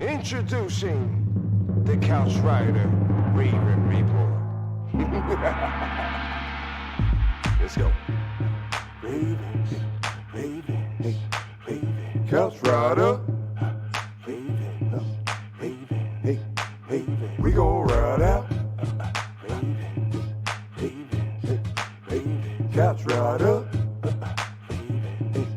Introducing the Couch Rider Raven Report. Let's go. Ravens, Ravens, Ravens. Couch Rider. Raven, Raven, hey, Raven. We gon' ride out. Raven, Raven, Raven. Couch Rider. Raven,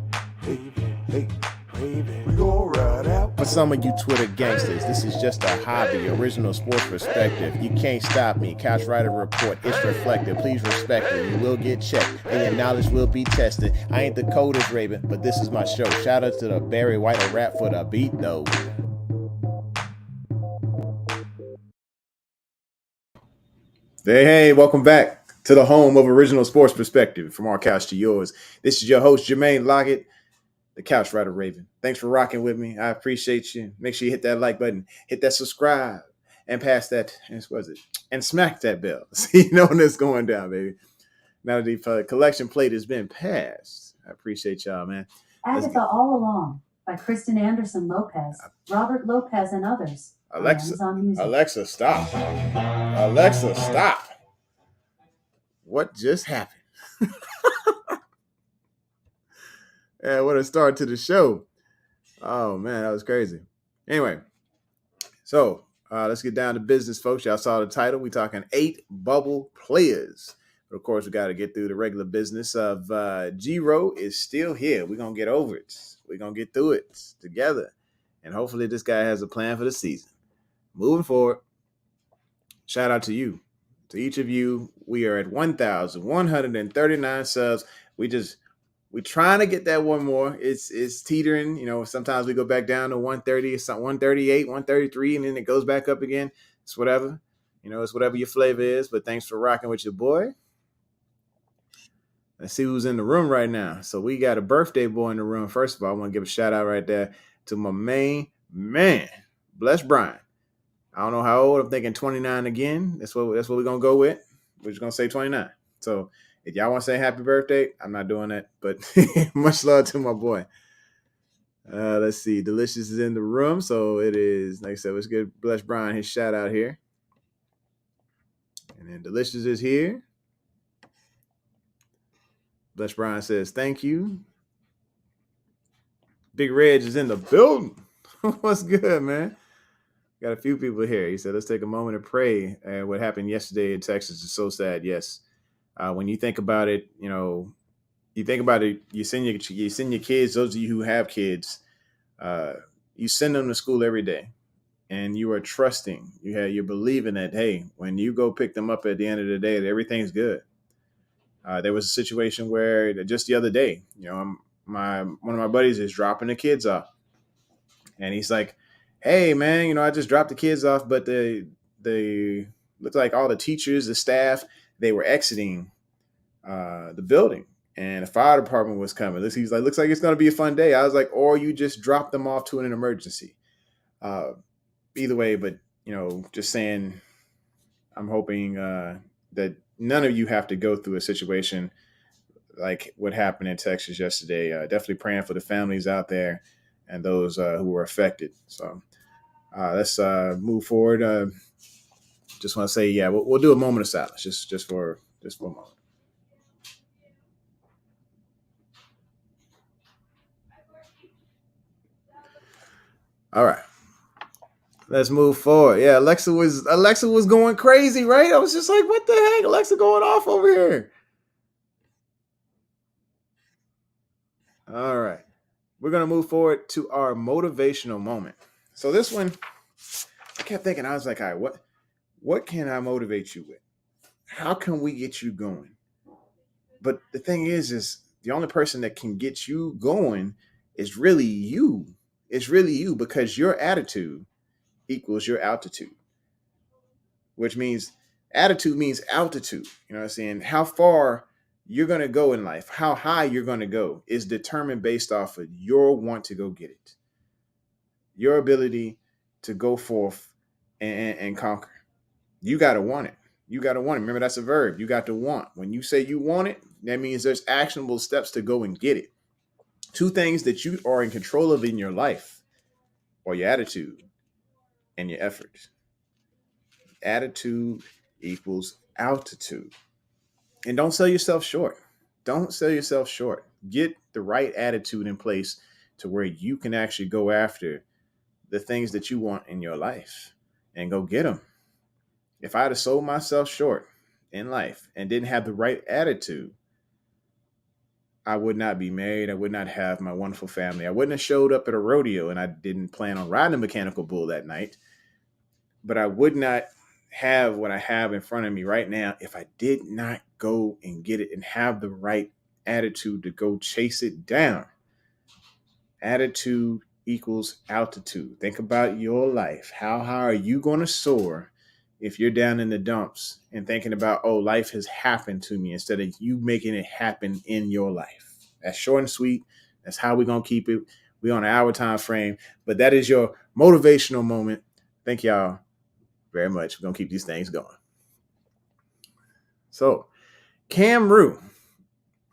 Raven, hey, Raven. We gon' ride out. For some of you Twitter gangsters, this is just a hobby, original sports perspective. You can't stop me. Couch Rider Report, it's reflective. Please respect it. You will get checked, and your knowledge will be tested. I ain't the coldest Raven, but this is my show. Shout out to the Barry White rap for the beat, though. Hey, welcome back to the home of original sports perspective, from our couch to yours. This is your host, Jermaine Lockett, the Couch Rider Raven. Thanks for rocking with me. I appreciate you. Make sure you hit that like button, hit that subscribe, and pass that, and smack that bell. So you know when it's going down, baby. Now that the collection plate has been passed, I appreciate y'all, man. Agatha All Along by Kristen Anderson Lopez, Robert Lopez, and others. Alexa, stop. Alexa, stop. What just happened? Yeah, what a start to the show. Oh, man, that was crazy. Anyway, so let's get down to business, folks. Y'all saw the title. We're talking 8 bubble players. But, of course, we got to get through the regular business of G-Ro is still here. We're going to get over it. We're going to get through it together. And hopefully this guy has a plan for the season. Moving forward, shout out to you. To each of you, we are at 1,139 subs. We're trying to get that one more. It's teetering. You know, sometimes we go back down to 130, 138, 133, and then it goes back up again. It's whatever. You know, it's whatever your flavor is. But thanks for rocking with your boy. Let's see who's in the room right now. So we got a birthday boy in the room. First of all, I want to give a shout out right there to my main man, Bless Brian. I don't know how old. I'm thinking 29 again. That's what we're gonna go with. We're just gonna say 29. So if y'all want to say happy birthday, I'm not doing that. But much love to my boy. Let's see. Delicious is in the room. So it is, like I said, let's give Bless Brian his shout out here. And then Delicious is here. Bless Brian says thank you. Big Reg is in the building. What's good, man? Got a few people here. He said, let's take a moment to pray. What happened yesterday in Texas is so sad. Yes. When you think about it, you send your kids, those of you who have kids, you send them to school every day, and you are trusting, you're believing that, hey, when you go pick them up at the end of the day, that everything's good. There was a situation where just the other day, one of my buddies is dropping the kids off, and he's like, hey, man, I just dropped the kids off, but they looked like all the teachers, the staff, they were exiting the building, and the fire department was coming. He's like, looks like it's going to be a fun day. I was like, or you just drop them off to an emergency. Either way, but, just saying, I'm hoping that none of you have to go through a situation like what happened in Texas yesterday. Definitely praying for the families out there and those who were affected. So let's move forward. Just want to say, yeah, we'll do a moment of silence just for a moment. All right, let's move forward. Yeah, Alexa was going crazy, right? I was just like, what the heck, Alexa going off over here? All right, we're gonna move forward to our motivational moment. So this one, I kept thinking, I was like, all right, what can I motivate you with? How can we get you going? But the thing is the only person that can get you going is really you. It's really you, because your attitude equals your altitude, which means attitude means altitude. You know what I'm saying? How far you're going to go in life, how high you're going to go, is determined based off of your want to go get it. Your ability to go forth and conquer. You got to want it. You got to want it. Remember, that's a verb. You got to want. When you say you want it, that means there's actionable steps to go and get it. 2 things that you are in control of in your life, or your attitude, and your effort. Attitude equals altitude. And don't sell yourself short. Don't sell yourself short. Get the right attitude in place to where you can actually go after the things that you want in your life and go get them. If I'd have sold myself short in life and didn't have the right attitude, I would not be married. I would not have my wonderful family. I wouldn't have showed up at a rodeo, and I didn't plan on riding a mechanical bull that night. But I would not have what I have in front of me right now if I did not go and get it and have the right attitude to go chase it down. Attitude equals altitude. Think about your life. How high are you going to soar if you're down in the dumps and thinking about, oh, life has happened to me, instead of you making it happen in your life? That's short and sweet. That's how we're going to keep it. We're on an hour time frame, but that is your motivational moment. Thank y'all very much. We're going to keep these things going. So, Kam Ru,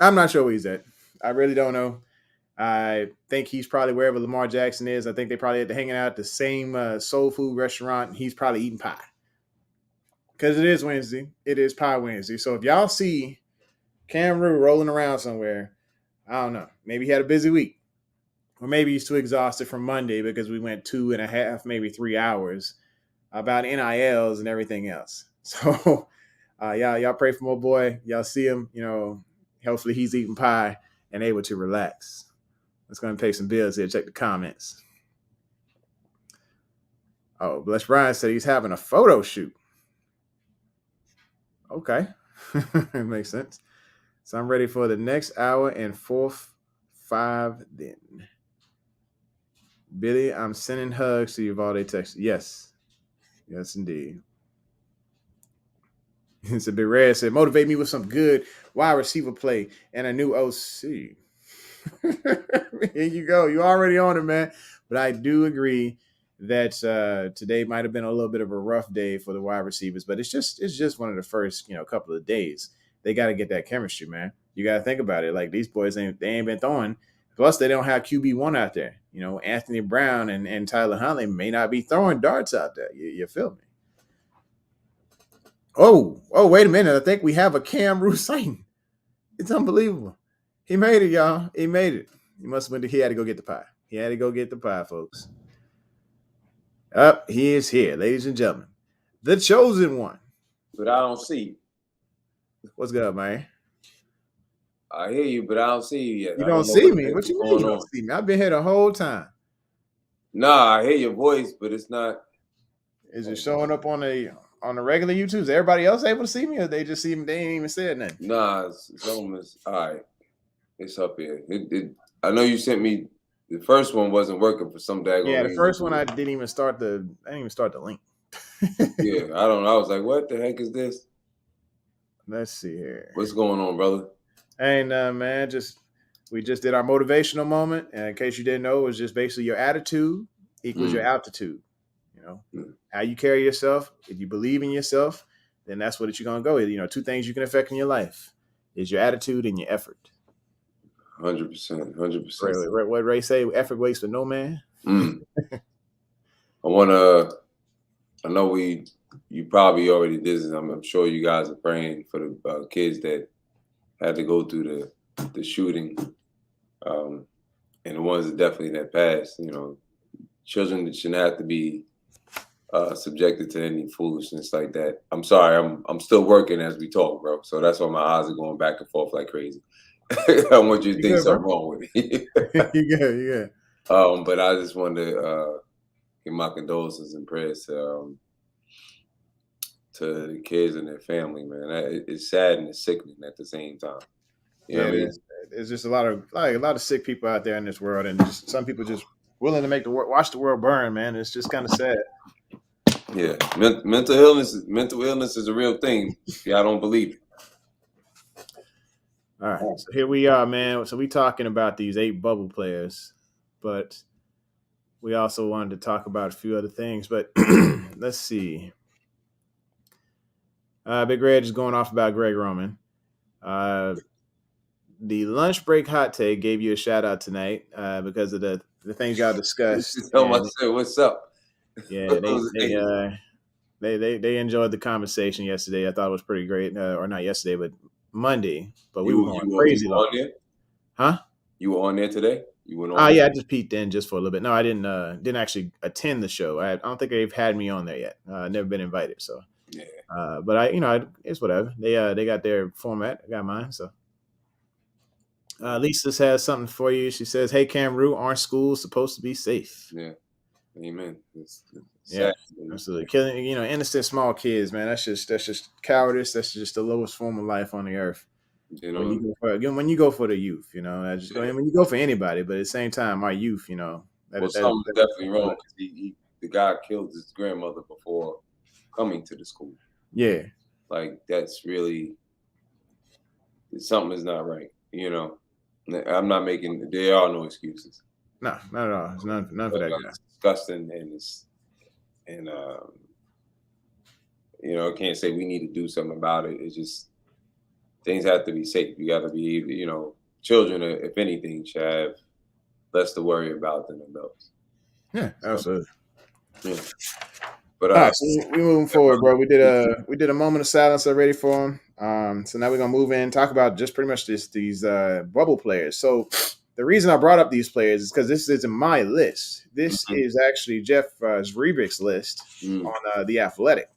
I'm not sure where he's at. I really don't know. I think he's probably wherever Lamar Jackson is. I think they probably hanging out at the same soul food restaurant. And he's probably eating pie because it is Wednesday. It is Pie Wednesday. So if y'all see Kam Ru rolling around somewhere, I don't know. Maybe he had a busy week, or maybe he's too exhausted from Monday because we went 2.5, maybe 3 hours about NILs and everything else. So y'all pray for my boy. Y'all see him. Hopefully he's eating pie and able to relax. Let's go and pay some bills here. Check the comments. Oh, Bless Brian said he's having a photo shoot. Okay. It makes sense. So I'm ready for the next hour and 4-5 then. Billy, I'm sending hugs to you, Valde, text. Yes. Yes, indeed. It's a bit rare. Said, motivate me with some good wide receiver play and a new OC. Here you go. You already on it, man. But I do agree that today might have been a little bit of a rough day for the wide receivers, but it's just one of the first couple of days. They got to get that chemistry, man. You got to think about it. Like, these boys ain't been throwing. Plus, they don't have QB1 out there. Anthony Brown and Tyler Huntley may not be throwing darts out there. You feel me? Oh, wait a minute. I think we have a Kam Ru sighting. It's unbelievable. He made it, y'all. He made it. He had to go get the pie. He had to go get the pie, folks. Up, he is here, ladies and gentlemen. The chosen one. But I don't see you. What's good, man? I hear you, but I don't see you yet. You don't see me? What you mean you don't see me? I've been here the whole time. Nah, I hear your voice, but it's not. Is it showing up on the regular YouTube? Is everybody else able to see me, or they just see me? They ain't even said nothing. Nah, it's almost all right. It's up here. I know you sent me the first one wasn't working for some daggone reason. The first one I didn't even start the link. Yeah, I don't know. I was like, what the heck is this? Let's see here. What's going on, brother? And man, we just did our motivational moment. And in case you didn't know, it was just basically your attitude equals your altitude. How you carry yourself. If you believe in yourself, then that's what you're gonna go. Two things you can affect in your life is your attitude and your effort. 100%. 100%. What Ray say? Effort waits for no man. I know you probably already did this. I'm sure you guys are praying for the kids that had to go through the shooting, and the ones that passed. Children that shouldn't have to be subjected to any foolishness like that. I'm sorry, I'm still working as we talk, bro. So that's why my eyes are going back and forth like crazy. I want you to think something wrong with me. You good. But I just wanted to give my condolences and prayers to the kids and their family, man. It's sad and it's sickening at the same time. You know what I mean? There's just a lot of sick people out there in this world, and just some people just willing to watch the world burn, man. It's just kind of sad. Yeah, mental illness is a real thing. Yeah, I don't believe it. All right, so here we are, man. So we talking about these 8 bubble players, but we also wanted to talk about a few other things. But let's see. Big Red is going off about Greg Roman. The lunch break hot take gave you a shout out tonight because of the things y'all discussed. I said, what's up? Yeah, It was eight. they enjoyed the conversation yesterday. I thought it was pretty great, or not yesterday, but Monday. But we were going You crazy were long, on there? huh? You were on there today? You went on there? Yeah, I just peeked in just for a little bit. No, I didn't actually attend the show. I don't think they've had me on there yet. Never been invited, so. Yeah. But it's whatever. They got their format. I got mine. So Lisa has something for you. She says, "Hey, Kam Ru, aren't schools supposed to be safe?" Yeah. Amen. It's Yeah, sad. absolutely. Killing, innocent small kids, man. That's just cowardice. That's just the lowest form of life on the earth. You When know, you go for when you go for the youth, I just go. yeah. And when you go for anybody, but at the same time, our youth, Well, that something's definitely wrong because the guy killed his grandmother before coming to the school. yeah. Like that's really something is not right. I'm not making. There are no excuses. No, not at all. It's none for that guy. It's disgusting and I can't say we need to do something about it. It's just things have to be safe. You got to be, children, if anything, should have less to worry about than adults. Yeah, So, absolutely. yeah. But All right, so we moving forward, bro. We did a moment of silence already for him. So now we're gonna move in, talk about just pretty much these bubble players. So the reason I brought up these players is because this isn't my list. This Mhm. is actually Jeff Zrebik's list Mm, on the Athletic.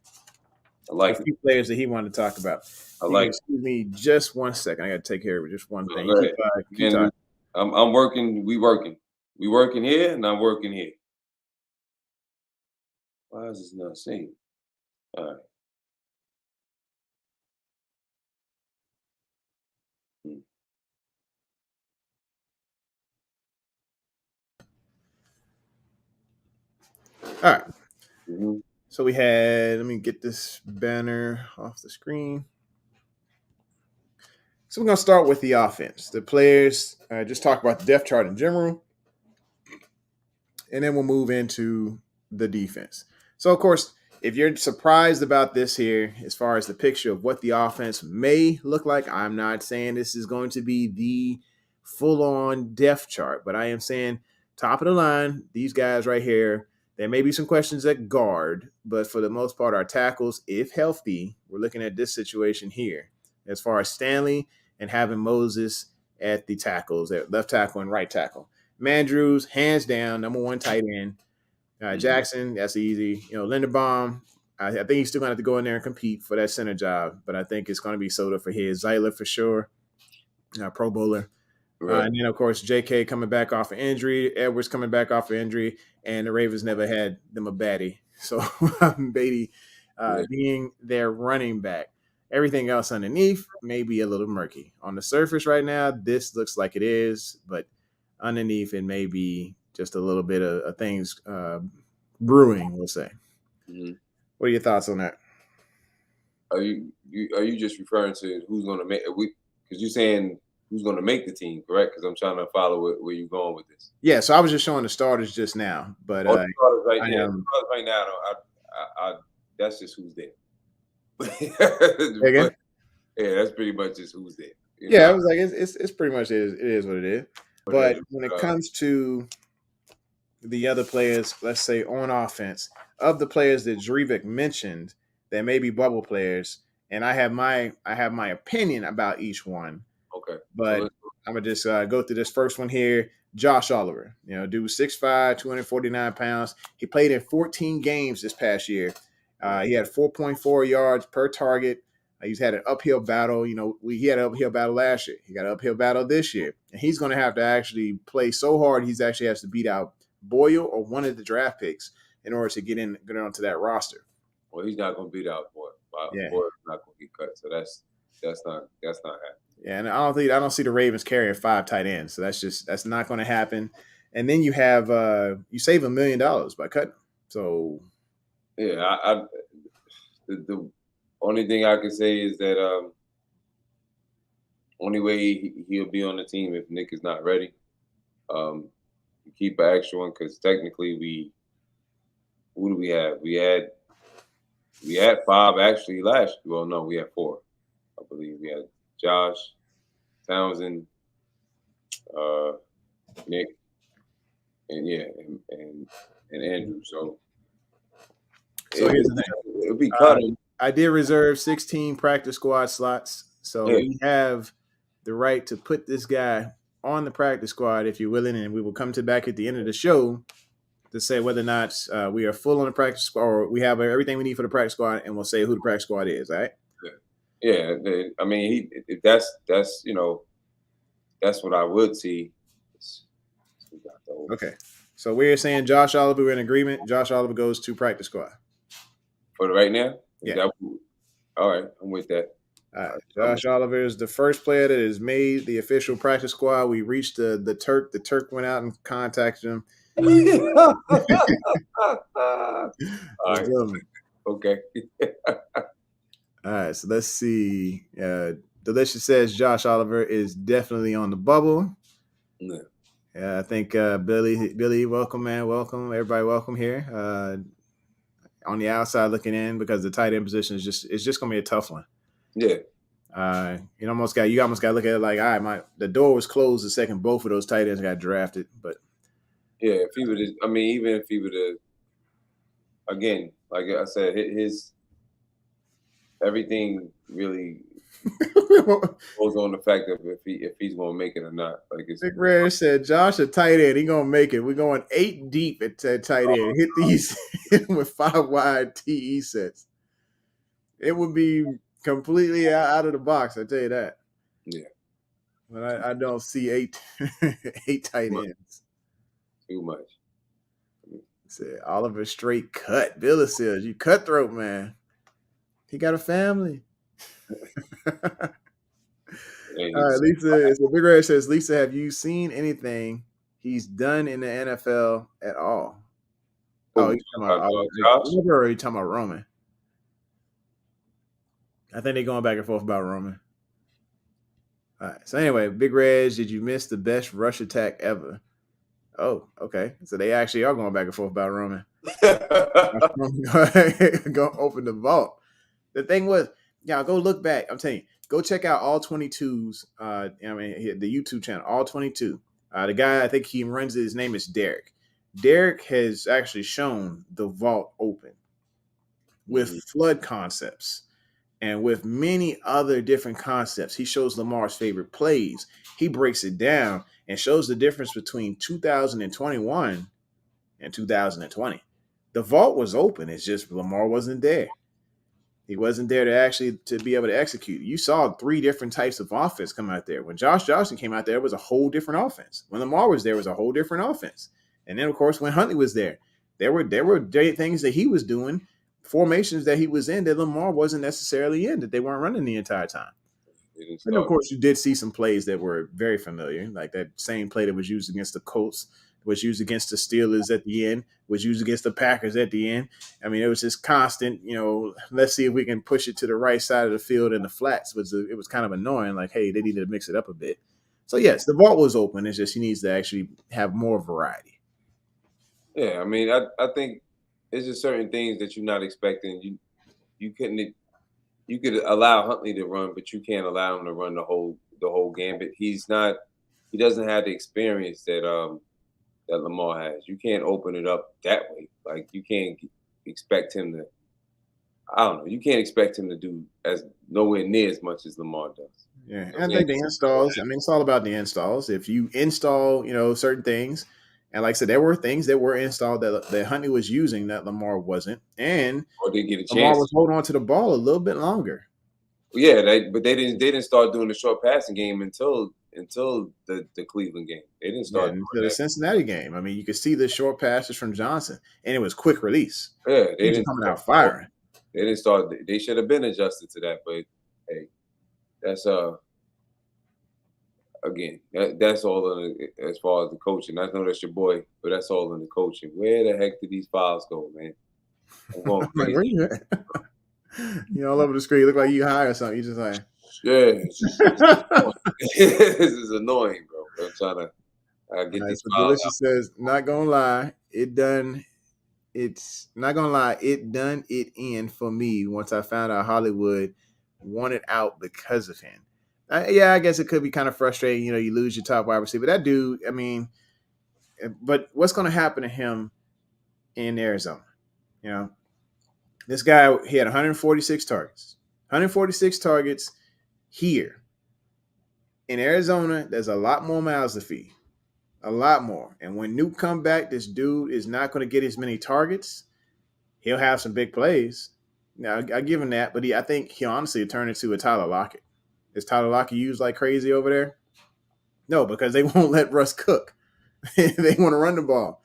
I A like it. few players that he wanted to talk about. I You can like it. excuse me just 1 second. I got to take care of just one No, thing. go ahead. Keep And talking. I'm working. We working. We working here, and I'm working here. Why is this not saying? All right. Mm. All right. Mhm. So we had. Let me get this banner off the screen. So we're gonna start with the offense. The players. Just talk about the depth chart in general, and then we'll move into the defense. So, of course, if you're surprised about this here, as far as the picture of what the offense may look like, I'm not saying this is going to be the full on depth chart, but I am saying top of the line, these guys right here. There may be some questions at guard, but for the most part, our tackles, if healthy, we're looking at this situation here. As far as Stanley and having Moses at the tackles, at left tackle and right tackle. Mandrews, hands down, number one tight end. Mhm. Jackson, that's easy. Linderbaum, I think he's still going to have to go in there and compete for that center job, but I think it's going to be Soda for his. Zeiler for sure, Pro Bowler. Right. And then, of course, J.K. coming back off of injury, Edwards coming back off of injury, and the Ravens never had them a baddie. So Beatty Yeah. being their running back. Everything else underneath may be a little murky. On the surface right now, this looks like it is, but underneath it may be just a little bit of things brewing, we'll say. Mhm. What are your thoughts on that? Are you just referring to who's going to make? Because you're saying who's going to make the team, correct? Because I'm trying to follow where you're going with this. Yeah, so I was just showing the starters just now, but Oh, the starters right I there. The am starters right now, though, that's just who's there. again. But yeah, that's pretty much just who's there. Yeah, I was like, it's pretty much it is what it is. What it But is. when it comes to the other players, let's say on offense, of the players that Zrevic mentioned, that may be bubble players, and I have my opinion about each one. Okay, so But let's. I'm gonna just go through this first one here. Josh Oliver, dude, 6'5", 249 pounds. He played in 14 games this past year. He had 4.4 yards per target. He's had an uphill battle. He had an uphill battle last year. He got an uphill battle this year, and he's going to have to actually play so hard. He's actually has to beat out Boyle or one of the draft picks in order to get onto that roster. Well, he's not going to beat out Boyd. Yeah. Boyd's not going to get cut. So that's not happening. Yeah, and I don't see the Ravens carrying 5 tight ends, so that's not going to happen. And then you have you save $1 million by cutting. So Yeah, the only thing I can say is that only way he'll be on the team if Nick is not ready. Um, keep an extra one because technically who do we have? We had 5 actually last. Well, no, we had 4. I believe we had Josh, Townsend, Nick, and yeah, and Andrew. So So here's the thing. It'll be cutting. I did reserve 16 practice squad slots, so Yeah. we have the right to put this guy on the practice squad if you're willing, and we will come to back at the end of the show to say whether or not we are full on the practice squad or we have everything we need for the practice squad, and we'll say who the practice squad is. All right. Yeah. I mean, if that's you know that's what I would see. Okay. So we're saying Josh Oliver, we're in agreement. Josh Oliver goes to practice squad. For right now, Yeah. All right, I'm with that. All right. Josh Oliver is the first player that has made the official practice squad. We reached the Turk. The Turk went out and contacted him. All right. Okay. All right. So let's see. Delicious says Josh Oliver is definitely on the bubble. Yeah. I think Billy, welcome, man. Welcome. Everybody welcome here. On the outside looking in, because the tight end position is just gonna be a tough one. Yeah. You almost got to look at it like, all right, the door was closed the second both of those tight ends got drafted. But yeah, if he would, I mean, even if he would have, again, like I said, his everything really goes on the fact of if he's gonna make it or not. Like it's Big Red said, Josh, a tight end, he gonna make it. We're going 8 deep at tight end. Hit these with 5 wide TE sets. It would be completely out of the box. I tell you that. Yeah, but I don't see 8 tight ends. Too much. Said Oliver straight cut. Billy says, you cutthroat, man. He got a family. All right, Lisa. So Big Red says, Lisa, have you seen anything he's done in the NFL at all? Oh, he's talking about Oliver, or are you talking about Roman? I think they're going back and forth about Roman. All right. So anyway, Big Red, did you miss the best rush attack ever? Oh, okay. So they actually are going back and forth about Roman. Go open the vault. The thing was, y'all go look back. I'm telling you, go check out all 22s. I mean, the YouTube channel, all 22. The guy, I think he runs it. His name is Derek. Derek has actually shown the vault open with flood concepts and with many other different concepts. He shows Lamar's favorite plays. He breaks it down and shows the difference between 2021 and 2020. The vault was open. It's just Lamar wasn't there. He wasn't there to be able to execute. You saw 3 different types of offense come out there. When Josh Johnson came out there, it was a whole different offense. When Lamar was there, it was a whole different offense. And then, of course, when Huntley was there were things that he was doing, formations that he was in that Lamar wasn't necessarily in, that they weren't running the entire time. And, of course, you did see some plays that were very familiar, like that same play that was used against the Colts, was used against the Steelers at the end, was used against the Packers at the end. I mean, it was just constant, let's see if we can push it to the right side of the field in the flats. It was kind of annoying, like, hey, they needed to mix it up a bit. So, yes, the vault was open. It's just he needs to actually have more variety. Yeah, I mean, I think it's just certain things that you're not expecting. You could allow Huntley to run, but you can't allow him to run the whole gambit. He doesn't have the experience that Lamar has. You can't open it up that way. Like you can't expect him to. I don't know. You can't expect him to do as nowhere near as much as Lamar does. Yeah, and I think the installs. I mean, it's all about the installs. If you install, certain things, and like I said, there were things that were installed that Huntley was using that Lamar wasn't, and or they get a chance. Lamar was holding on to the ball a little bit longer. Yeah, but they didn't start doing the short passing game until the Cleveland game. They didn't start until the Cincinnati game. I mean, you could see the short passes from Johnson, and it was quick release. Yeah, they didn't coming out firing. They didn't start. They should have been adjusted to that, but hey, that's again, that's all as far as the coaching. I know that's your boy, but that's all in the coaching. Where the heck did these files go, man? I'm going crazy. Where you at? You all over the screen. You look like you high or something. You just like, yeah. This is annoying, bro. I'm trying to get these files. Delicious says, not gonna lie, it done it in for me once I found out Hollywood wanted out because of him. Yeah, I guess it could be kind of frustrating. You lose your top wide receiver. That dude, I mean, but what's going to happen to him in Arizona? This guy, he had 146 targets. 146 targets here. In Arizona, there's a lot more mouths to feed. A lot more. And when Nuke come back, this dude is not going to get as many targets. He'll have some big plays. Now, I give him that, but I think he'll honestly turn into a Tyler Lockett. Is Tyler Lockett used like crazy over there? No, because they won't let Russ cook. They want to run the ball.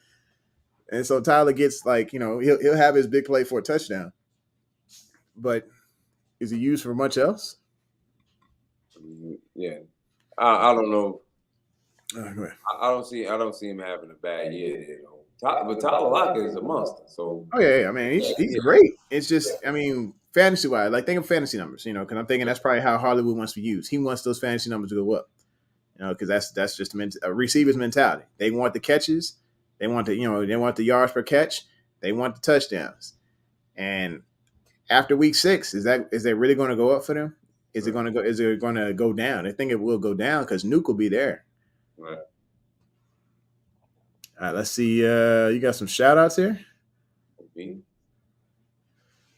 And so Tyler gets he'll have his big play for a touchdown. But is he used for much else? Yeah. I don't know. Go ahead. I don't see him having a bad year. But Tyler Lockett is a monster. So yeah. I mean, he's great. It's just, fantasy wise, like think of fantasy numbers, because I'm thinking that's probably how Hollywood wants to be used. He wants those fantasy numbers to go up, because that's just a receiver's mentality. They want the catches, they want the yards per catch, they want the touchdowns. And after week 6, is that really going to go up for them? Is it going to go down? I think it will go down because Nuke will be there. Right. All right, let's see. You got some shout outs here? Okay.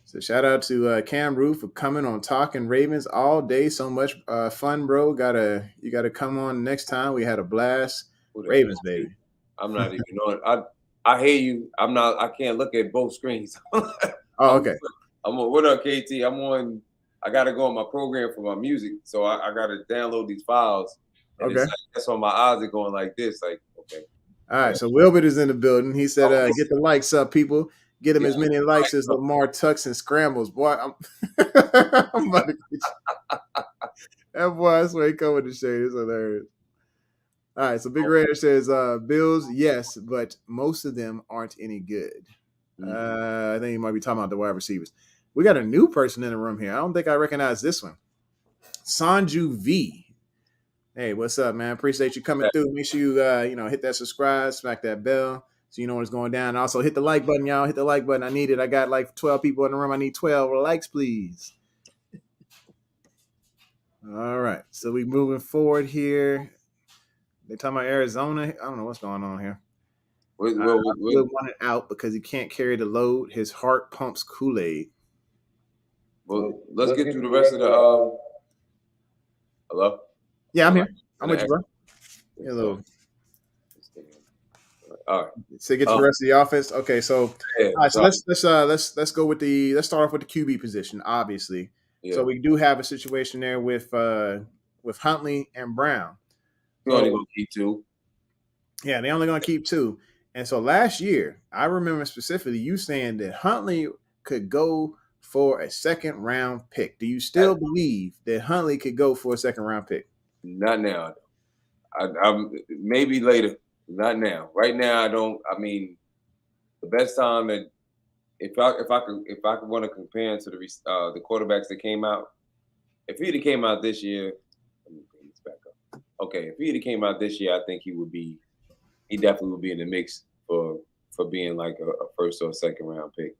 So shout out to Kam Ru for coming on Talking Ravens all day. So much fun, bro. You gotta come on next time. We had a blast. Ravens, baby. I'm not even on. I hear you. I can't look at both screens. Oh, okay. I'm on. What up, KT? I'm on. I gotta go on my program for my music, so I gotta download these files. Okay. That's why my eyes are going like this. Like, okay. All right. So Wilbert is in the building. He said, "Get the likes up, people. Get him as many likes as Lamar tucks and scrambles." Boy, I'm about to get you. That boy, I swear he come with the shade. It's hilarious. All right. So Big Raider says, "Bills, yes, but most of them aren't any good." I think he might be talking about the wide receivers. We got a new person in the room here. I don't think I recognize this one. Sanju V. Hey, what's up, man? Appreciate you coming through. Make sure you hit that subscribe, smack that bell so you know what's going down. Also, hit the like button, y'all. Hit the like button. I need it. I got like 12 people in the room. I need 12 likes, please. All right. So we moving forward here. They talking about Arizona. I don't know what's going on here. We'll want it out because he can't carry the load. His heart pumps Kool-Aid. Well, let's get through the rest of the. Hello. Yeah, I'm here. I'm with you, bro. Hello. All right. So get to the rest of the offense. Okay, so all right, so let's go with let's start off with the QB position, obviously. Yeah. So we do have a situation there with Huntley and Brown. They're only going to keep 2. Yeah, they're only going to keep 2. And so last year, I remember specifically you saying that Huntley could go for a second round pick. Do you still believe that Huntley could go for a second round pick? Not now. I'm maybe later. Not now. Right now, I don't. I mean, the best time that if I could want to compare to the quarterbacks that came out, if he'd have came out this year, let me bring this back up. Okay, if he'd have came out this year, I think he definitely would be in the mix for being like a first or second round pick.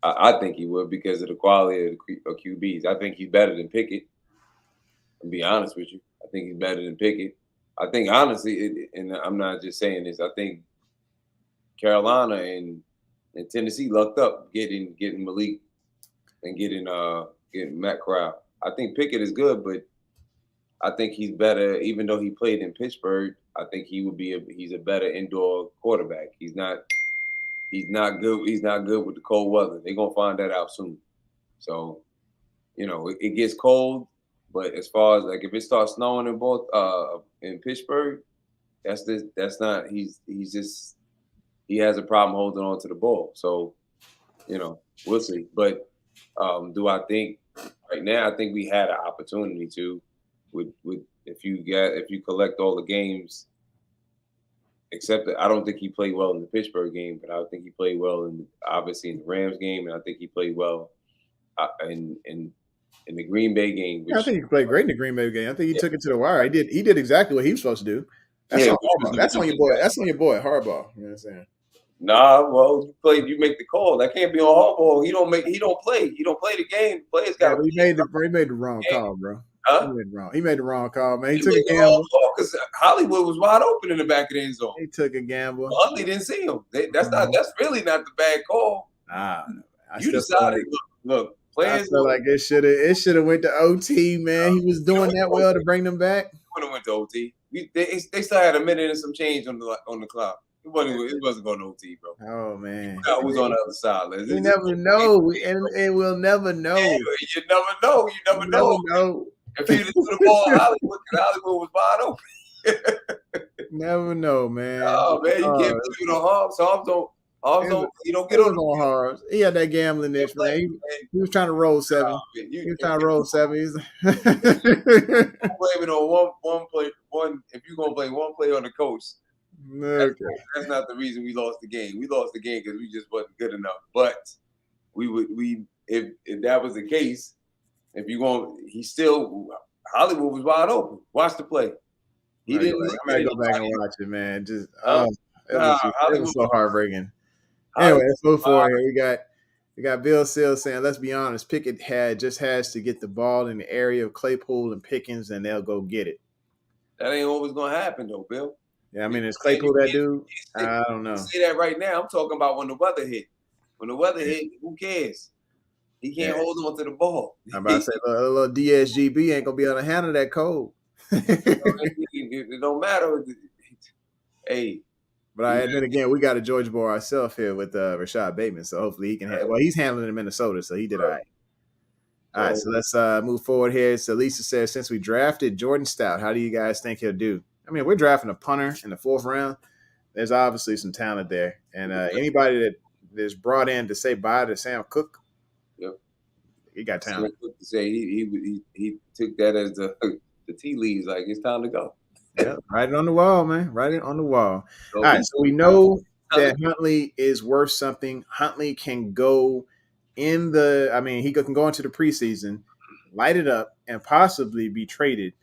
I think he would because of the quality of QBs. I think he's better than Pickett. To be honest with you, I think he's better than Pickett. I think honestly, and I'm not just saying this. I think Carolina and Tennessee lucked up getting Malik and getting Matt Corral. I think Pickett is good, but I think he's better. Even though he played in Pittsburgh, I think he's a better indoor quarterback. He's not good. He's not good with the cold weather. They're gonna find that out soon. So, it gets cold. But as far as like if it starts snowing in Pittsburgh, that's not he has a problem holding on to the ball. So, we'll see. But do I think right now? I think we had an opportunity to with if you collect all the games, except that I don't think he played well in the Pittsburgh game, but I think he played well obviously in the Rams game, and I think he played well in the Green Bay game. I think he played great in the Green Bay game. I think he took it to the wire. He did exactly what he was supposed to do. That's on Harbaugh. That's on your boy. That's on your boy Harbaugh. You know what I'm saying? Nah, well, you make the call. That can't be on Harbaugh. He don't play. He don't play the game. Players got. He made the wrong call, bro. Huh? He made the wrong call, man. He took a gamble because Hollywood was wide open in the back of the end zone. He took a gamble. Huntley didn't see him. That's really not the bad call. I I You still feel decided. like Look, I players feel like it should have went to OT, man. He was doing that well to bring them back. would have went to OT. They still had a minute and some change on the clock. It wasn't going to OT, bro. Oh man, Who was on the other side? you never know, and we'll never know. Yeah, you never know. You never know. If he threw the ball, Hollywood was wide open. Never know, man. Oh man, you can't put it on Hobbs. You don't get It on was the on Harms. He had that gambling itch, man. He was trying to roll 7. He was trying to roll 7. He's blame it on one play. If you're gonna blame one play on the coach, okay. that's not the reason we lost the game. We lost the game because we just wasn't good enough. But if that was the case, Hollywood was wide open. Watch the play. He didn't. I might go back and watch it, man. Just it was so heartbreaking. Anyway, let's move forward here. We got Bill Sills saying, let's be honest, Pickett has to get the ball in the area of Claypool and Pickens, and they'll go get it. That ain't always gonna happen though, Bill. Yeah, I mean, is Claypool that dude? I don't know. You say that right now. I'm talking about when the weather hit. When the weather hit, who cares? He can't hold on to the ball. I'm about to say a little DSGB ain't gonna be able to handle that cold. It don't matter. Hey. But then again, we got a Georgia boy ourselves here with Rashad Bateman, so hopefully he can. He's handling it in Minnesota, so he did all right. All right, so let's move forward here. So Lisa says, since we drafted Jordan Stout, how do you guys think he'll do? I mean, we're drafting a punter in the 4th round. There's obviously some talent there, and anybody that is brought in to say bye to Sam Cook, yep, he got talent. To say he took that as the tea leaves, like it's time to go. Yeah, write it on the wall, man. Write it on the wall. All right, so we know that Huntley is worth something. Huntley can go he can go into the preseason, light it up, and possibly be traded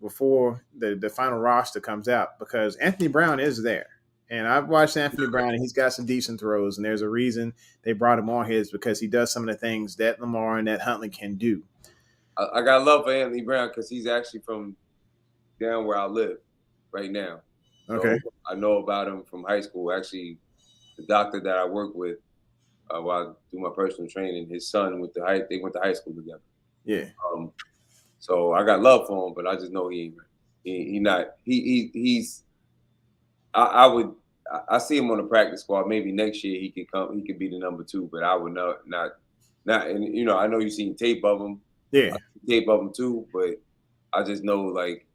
before the final roster comes out because Anthony Brown is there. And I've watched Anthony Brown, and he's got some decent throws, and there's a reason they brought him on his because he does some of the things that Lamar and that Huntley can do. I got love for Anthony Brown because he's actually from down where I live right now. Okay. So I know about him from high school. Actually, the doctor that I work with while I do my personal training, his son they went to high school together. Yeah. So I got love for him, but I just know he's I see him on the practice squad. Maybe next year he could be the number 2, but I would not and I know you've seen tape of him. Yeah. Tape of him too, but I just know like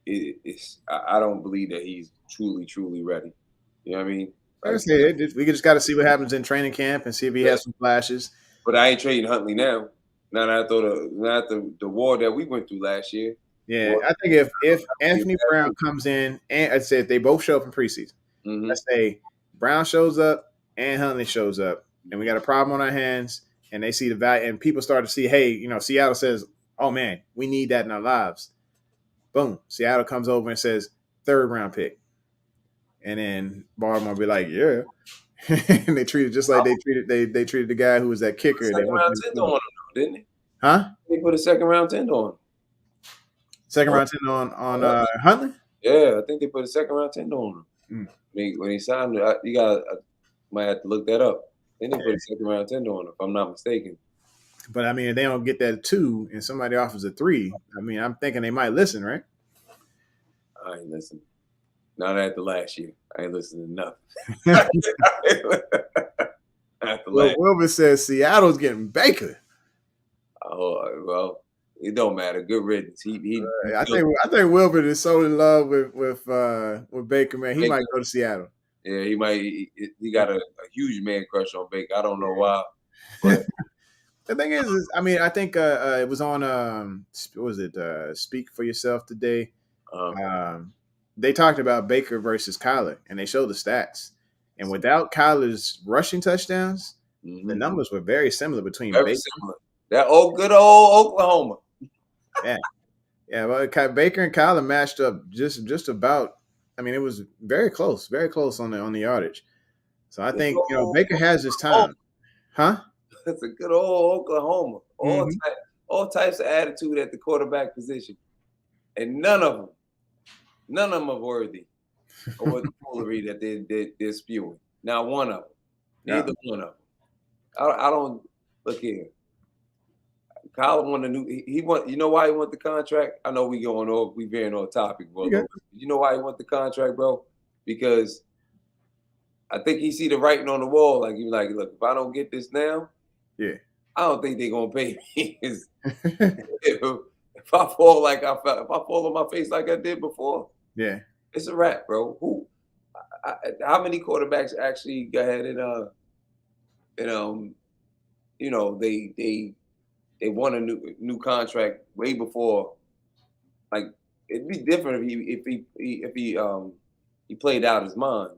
I don't believe that he's truly ready. You know what I mean? Like, we just got to see what happens in training camp and see if he has some flashes. But I ain't trading Huntley now. Not after the war that we went through last year. Yeah, I think if Anthony Brown comes in, and I said they both show up in preseason. Mm-hmm. Let's say Brown shows up and Huntley shows up, and we got a problem on our hands, and they see the value, and people start to see, hey, Seattle says, oh man, we need that in our lives. Boom, Seattle comes over and says 3rd round pick, and then Baltimore will be like, yeah, and they treat it just like they treated the guy who was that kicker. Second round tender on him, didn't they? Huh? They put a 2nd round tender on him. 2nd round tender on Huntley? Yeah, I think they put a 2nd round tender on him. When he signed it, I might have to look that up. Then they put a 2nd round tender on him, if I'm not mistaken. But I mean, if they don't get that 2 and somebody offers a 3, I mean, I'm thinking they might listen, right? I ain't listening. Not after last year. I ain't listening enough. Wilbur says Seattle's getting Baker. Oh well, it don't matter. Good riddance. I think Wilbur is so in love with Baker, man. He might go to Seattle. Yeah, he might. He got a huge man crush on Baker. I don't know why. But the thing is, I mean, I think it was on what was it? Speak for Yourself today. They talked about Baker versus Kyler, and they showed the stats. And without Kyler's rushing touchdowns, the numbers were very similar between Baker. Similar. That good old Oklahoma. Yeah. Well, Baker and Kyler matched up just about. I mean, it was very close on the yardage. So I think Baker has his time, huh? That's a good old Oklahoma. All types of attitude at the quarterback position, and none of them are worthy of what the foolery that they're spewing. Not one of them. Neither one of them. I don't look here. Kyle want a new. He want. You know why he want the contract? I know we going off. We veering off topic, bro. Okay. You know why he want the contract, bro? Because I think he see the writing on the wall. Like he like, look, if I don't get this now, Yeah. I don't think they're gonna pay me. If I fall like I felt, if I fall on my face like I did before, Yeah. it's a wrap, bro. How many quarterbacks actually got ahead and you know, they won a new contract way before. Like it'd be different if he played out his mind.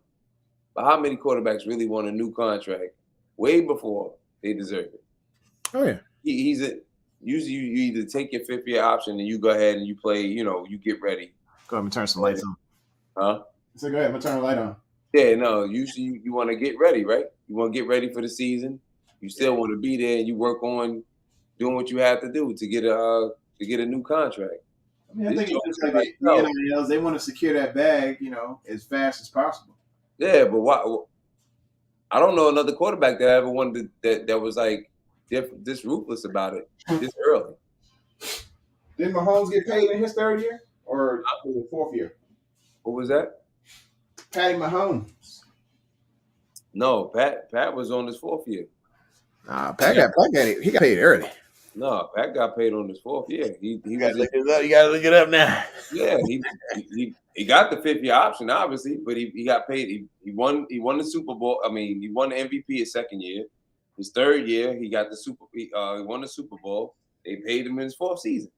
But how many quarterbacks really want a new contract way before they deserve it? Oh yeah. He's a usually you either take your 5th-year option and you go ahead and you play. You know, you get ready. Go ahead and turn some lights on. Huh? So go ahead, I'm gonna turn the light on. Yeah, no. Usually you want to get ready, right? You want to get ready for the season. You still want to be there, and you work on doing what you have to do to get a new contract. I mean, I think it's just like the NILs. They want to secure that bag, as fast as possible. Yeah, but why? I don't know another quarterback that ever wanted that was like this ruthless about it this early. Did Mahomes get paid in his 3rd year or the 4th year? What was that? Patty Mahomes. No, Pat was on his 4th year. Pat got paid early. No, Pat got paid on his 4th year. He You gotta look it up. You gotta look it up now. Yeah, he got the 5th-year option, obviously, but he got paid. He won the Super Bowl. I mean, he won the MVP his 2nd year. His 3rd year, he got he won the Super Bowl. They paid him in his 4th season.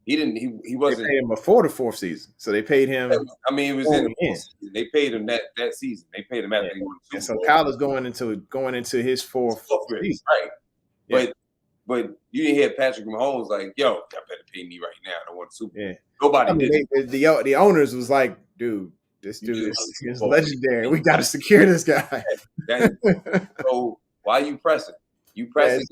He didn't. He wasn't. They paid him before the 4th season, so they paid him. I mean, it was in the 4th season. They paid him that season. They paid him after he won the Super Bowl. So Kyle is going into his 4th season, right? Yeah. But you didn't hear Patrick Mahomes like, "Yo, y'all better pay me right now. I want the Super Bowl." Yeah. Nobody did. The owners was like, "Dude, this dude is legendary. We got to secure this guy." So why you pressing? You pressing?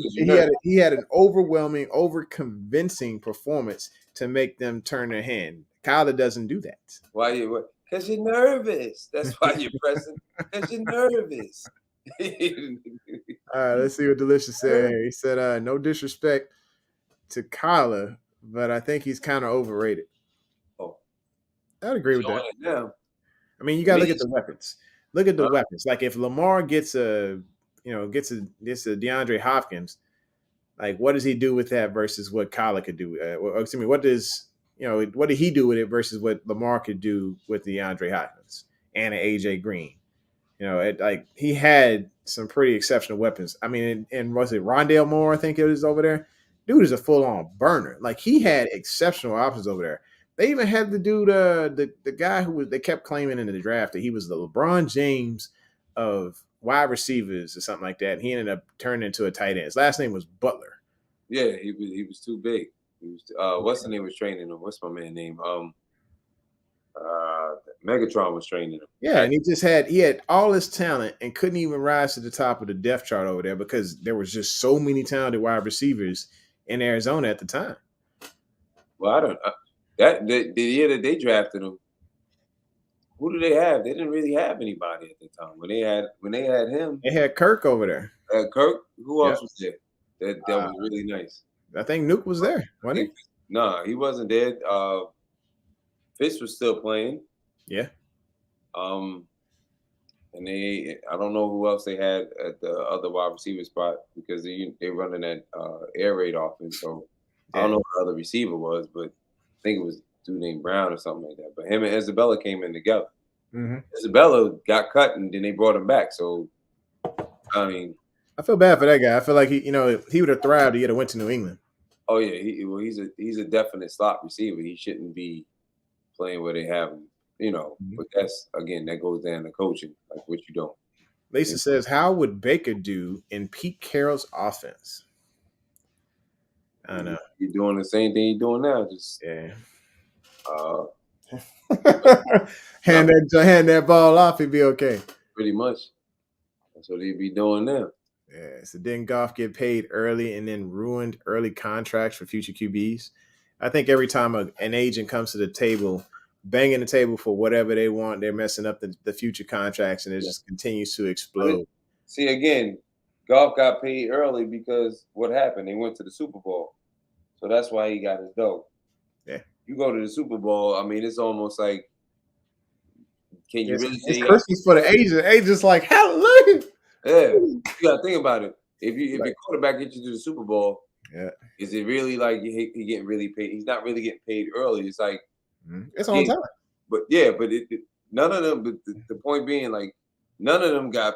He had an overwhelming, over-convincing performance to make them turn their hand. Kyler doesn't do that. Why you? Because you're nervous. That's why you're pressing. Because you're nervous. All right, let's see what Delicious said here. He said, no disrespect to Kyler, but I think he's kind of overrated. Oh, I'd agree with that. Yeah. I mean, you got to look at the weapons. Look at the weapons. Like if Lamar gets a DeAndre Hopkins, like what does he do with that versus what Kyler could do? What did he do with it versus what Lamar could do with DeAndre Hopkins and an AJ Green? He had some pretty exceptional weapons. I mean, and was it Rondale Moore? I think it was over there. Dude is a full-on burner. Like he had exceptional options over there. They even had the dude, the guy they kept claiming in the draft that he was the LeBron James of wide receivers or something like that. And he ended up turning into a tight end. His last name was Butler. Yeah, he was too big. He was what's the name was training him? What's my man's name? Megatron was training him. Yeah, and he had all this talent and couldn't even rise to the top of the depth chart over there because there was just so many talented wide receivers in Arizona at the time. Well, I don't. The year that they drafted him, who did they have? They didn't really have anybody at the time. When they had him, they had Kirk over there. Kirk. Who else was there? That was really nice. I think Nuke was there, wasn't he? No, he wasn't there. Fitz was still playing. Yeah. And I don't know who else they had at the other wide receiver spot because they're running that air raid offense. So I don't know what the other receiver was, but I think it was a dude named Brown or something like that. But him and Isabella came in together. Mm-hmm. Isabella got cut and then they brought him back. So I mean, I feel bad for that guy. I feel like he would have thrived to went to New England. Oh yeah, he's a definite slot receiver. He shouldn't be playing where they have him. But that's again that goes down to coaching, like what you don't. Lisa says, "How would Baker do in Pete Carroll's offense?" I don't know. You're doing the same thing you're doing now. Just hand that ball off, he'd be okay. Pretty much. That's what he'd be doing now. Yeah. So didn't Goff get paid early and then ruined early contracts for future QBs? I think every time an agent comes to the table, banging the table for whatever they want, they're messing up the future contracts, and it just continues to explode. See, again, Golf got paid early because what happened? They went to the Super Bowl, so that's why he got his dough. Yeah. You go to the Super Bowl, I mean, it's almost like, can you really say It's you got? Christmas for the Asian. Agents like, hallelujah. Yeah, you got to think about it. If your Like, quarterback gets you to the Super Bowl, yeah, is it really like he getting really paid? He's not really getting paid early. It's like, it's on yeah, time. but yeah, but none of them. But the point being, like, none of them got.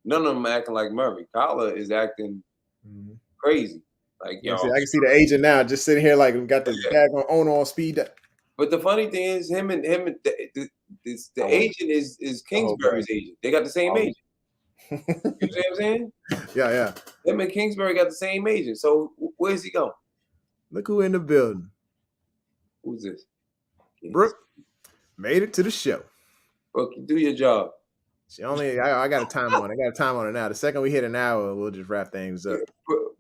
None of them acting like Murray. Kyler is acting Mhm. crazy. Like, Yeah, yo, see, I can see the agent now just sitting here like got the yeah. daggone owner on speed. But the funny thing is, him and the Oh, agent is oh, Kingsbury's agent. They got the same oh. agent. You see what I'm saying? Yeah, yeah. Him and Kingsbury got the same agent. So where's he going? Look who in the building. Who's this? Brooke made it to the show. Brooke, you do your job. She only I got a time on it. I got a time on it now. The second we hit an hour, we'll just wrap things up.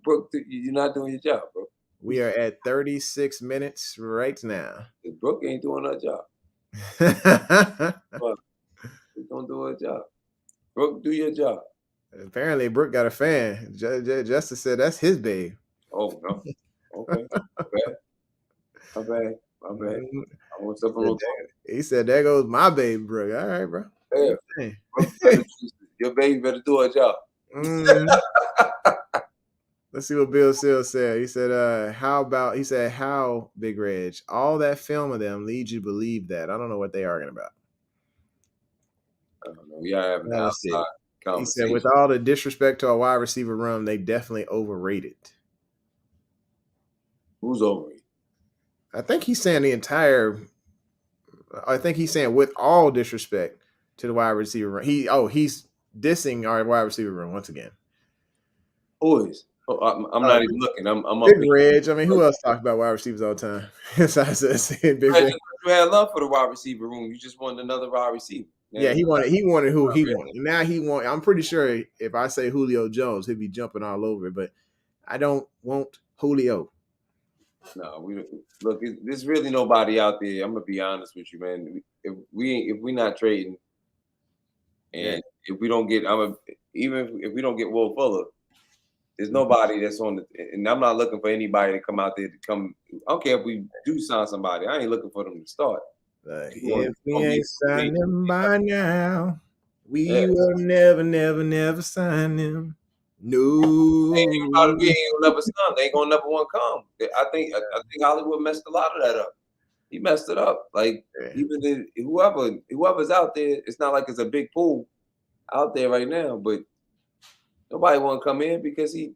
Brooke, you're not doing your job, bro. We are at 36 minutes right now. Brooke ain't doing her job. She's gonna do her job. Brooke, do your job. Apparently, Brooke got a fan. Justice said that's his babe. Oh no. Okay. My bad. My bad. I want something on top. He said, "There goes my babe, Brooke." All right, bro. Yeah. Hey. Your baby better do her job. Let's see what Bill Sills said. He said, how, Big Reg, all that film of them leads you to believe that. I don't know what they arguing about. I don't know. We are having an outside He conversation. said, with all the disrespect to our wide receiver room, they definitely overrated. Who's overrated? I think he's saying with all disrespect to the wide receiver room. He's dissing our wide receiver room once again. Who is? Oh, I'm not even looking. I'm up Big here. Reg. I mean, who else talks about wide receivers all the time? Big Reg, Reg. you had love for the wide receiver room. You just wanted another wide receiver. Yeah, he wanted who he wanted. Now he want. I'm pretty sure if I say Julio Jones, he'd be jumping all over it. But I don't want Julio. No, look. There's really nobody out there. I'm gonna be honest with you, man. If we're not trading, and if we don't get, even if we don't get Will Fuller, there's nobody that's on the. And I'm not looking for anybody to come out there to come. I don't care if we do sign somebody. I ain't looking for them to start. If we ain't signed them by now, we will never sign them. No. They ain't gonna never sign. They ain't gonna never want to come. I think Hollywood messed a lot of that up. He messed it up. Like even whoever's out there, it's not like it's a big pool out there right now, but nobody want to come in because you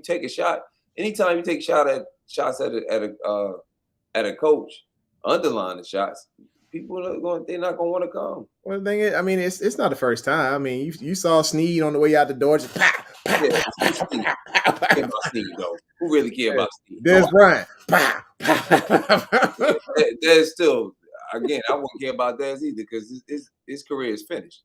take a shot. Anytime you take shots at a coach, underline the shots. People they're not gonna want to come. Well, the thing is, I mean, it's not the first time. I mean, you saw Snead on the way out the door, just pow, pow, yeah, Snead. Care about Snead though. Who really care about Snead? There's Brian. Pow, pow. There's still again, I wouldn't care about Dez either because his career is finished.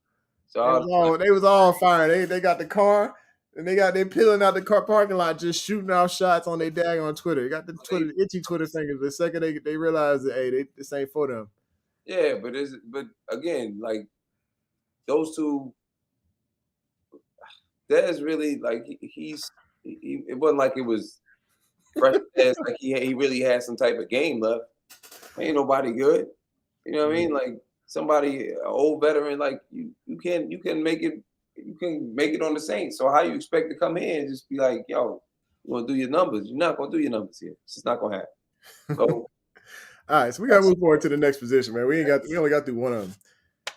So they was all fired. They got the car and they peeling out the car parking lot, just shooting out shots on their dag on Twitter. They got the itchy Twitter fingers. The second they realized that this ain't for them. Yeah, but again, like those two, Dez really like it wasn't like it was fresh Dez, like he really had some type of game left. Ain't nobody good. You know what I mean? Like somebody old veteran, like you can make it on the Saints. So how you expect to come in and just be like, yo, you want to do your numbers? You're not gonna do your numbers here. It's just not gonna happen. So all right, so we gotta move forward to the next position, man. We only got through one of them.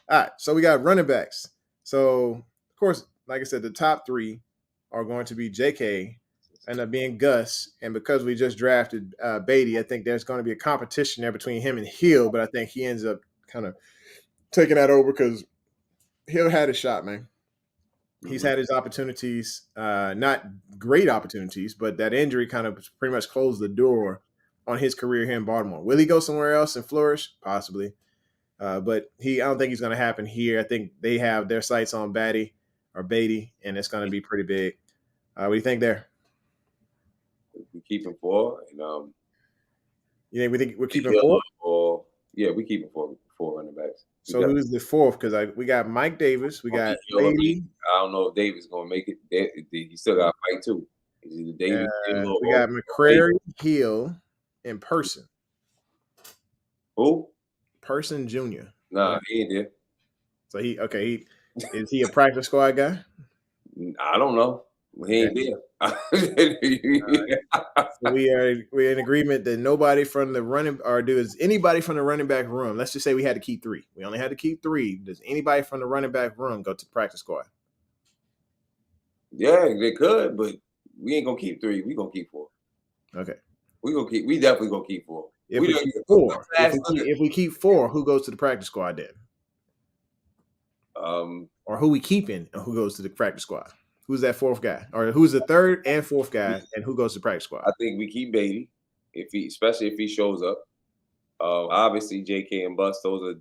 All right, so we got running backs. So of course, like I said, the top three are going to be JK, end up being Gus, and because we just drafted Beatty, I think there's going to be a competition there between him and Hill, but I think he ends up kind of taking that over because Hill had a shot, man. He's had his opportunities, not great opportunities, but that injury kind of pretty much closed the door on his career here in Baltimore. Will he go somewhere else and flourish? Possibly. But I don't think he's going to happen here. I think they have their sights on Beatty, and it's going to be pretty big. What do you think there? We keep him 4, and you think we're keeping 4? Or yeah, we keep him 4 4 running backs. So who's the fourth? Because we got Mike Davis, we got Hill or Beatty, I don't know if Davis gonna make it. He still got to fight too. It's either Davis, Hill, we or got Baker. McCrary, Hill, and Person. Who? Person Jr. Nah, he ain't there. So is he a practice squad guy? I don't know. He ain't there. So we're in agreement that nobody from the does anybody from the running back room? Let's just say we had to keep 3. We only had to keep 3. Does anybody from the running back room go to the practice squad? Yeah, they could, but we ain't gonna keep 3. We gonna keep 4. Okay. We definitely gonna keep 4. If we keep 4, if we keep 4, who goes to the practice squad then? Or who we keeping and who goes to the practice squad? Who's that fourth guy? Or who's the third and fourth guy and who goes to the practice squad? I think we keep Beatty especially if he shows up. Obviously, J.K. and Bus, those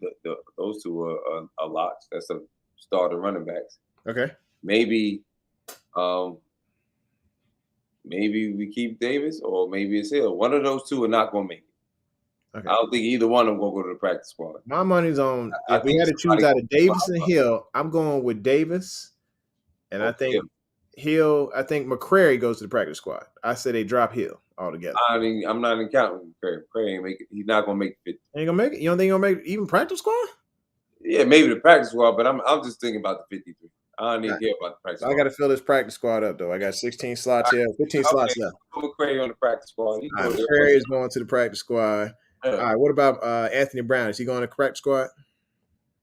two are lots. That's a starter running backs. Okay. Maybe we keep Davis or maybe it's Hill. One of those two are not going to make it. Okay. I don't think either one of them going to go to the practice squad. My money's on if we had to choose out of Davis and Hill, I'm going with Davis. And I think McCrary goes to the practice squad. I said they drop Hill altogether. I'm not even counting McCrary. McCrary ain't make it. He's not going to make it 50. Ain't going to make it? You don't think he's going to make it even practice squad? Yeah, maybe the practice squad, but I'm just thinking about the 53. I don't need to care about the practice squad. I got to fill this practice squad up, though. I got 16 slots here, 15 slots left. McCrary on the practice squad. McCrary is going to the practice squad. Yeah. All right, what about Anthony Brown? Is he going to the practice squad?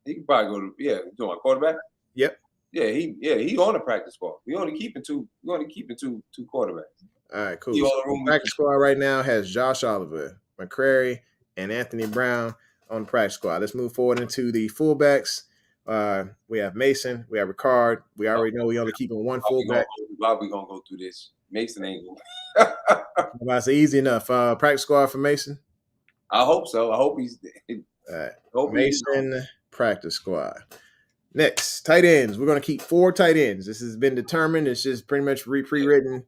He can probably go to you doing a quarterback? Yep. Yeah, he on the practice squad. We only keeping two quarterbacks. All right, cool. So the practice squad right now has Josh Oliver, McCrary, and Anthony Brown on the practice squad. Let's move forward into the fullbacks. We have Mason, we have Ricard. We already know we only keeping one fullback. Why we gonna go through this? Mason ain't going. I say easy enough. Practice squad for Mason. I hope so. I hope he's. All right. Mason practice squad. Next, tight ends. We're going to keep 4 tight ends. This has been determined. It's just pretty much pre-written.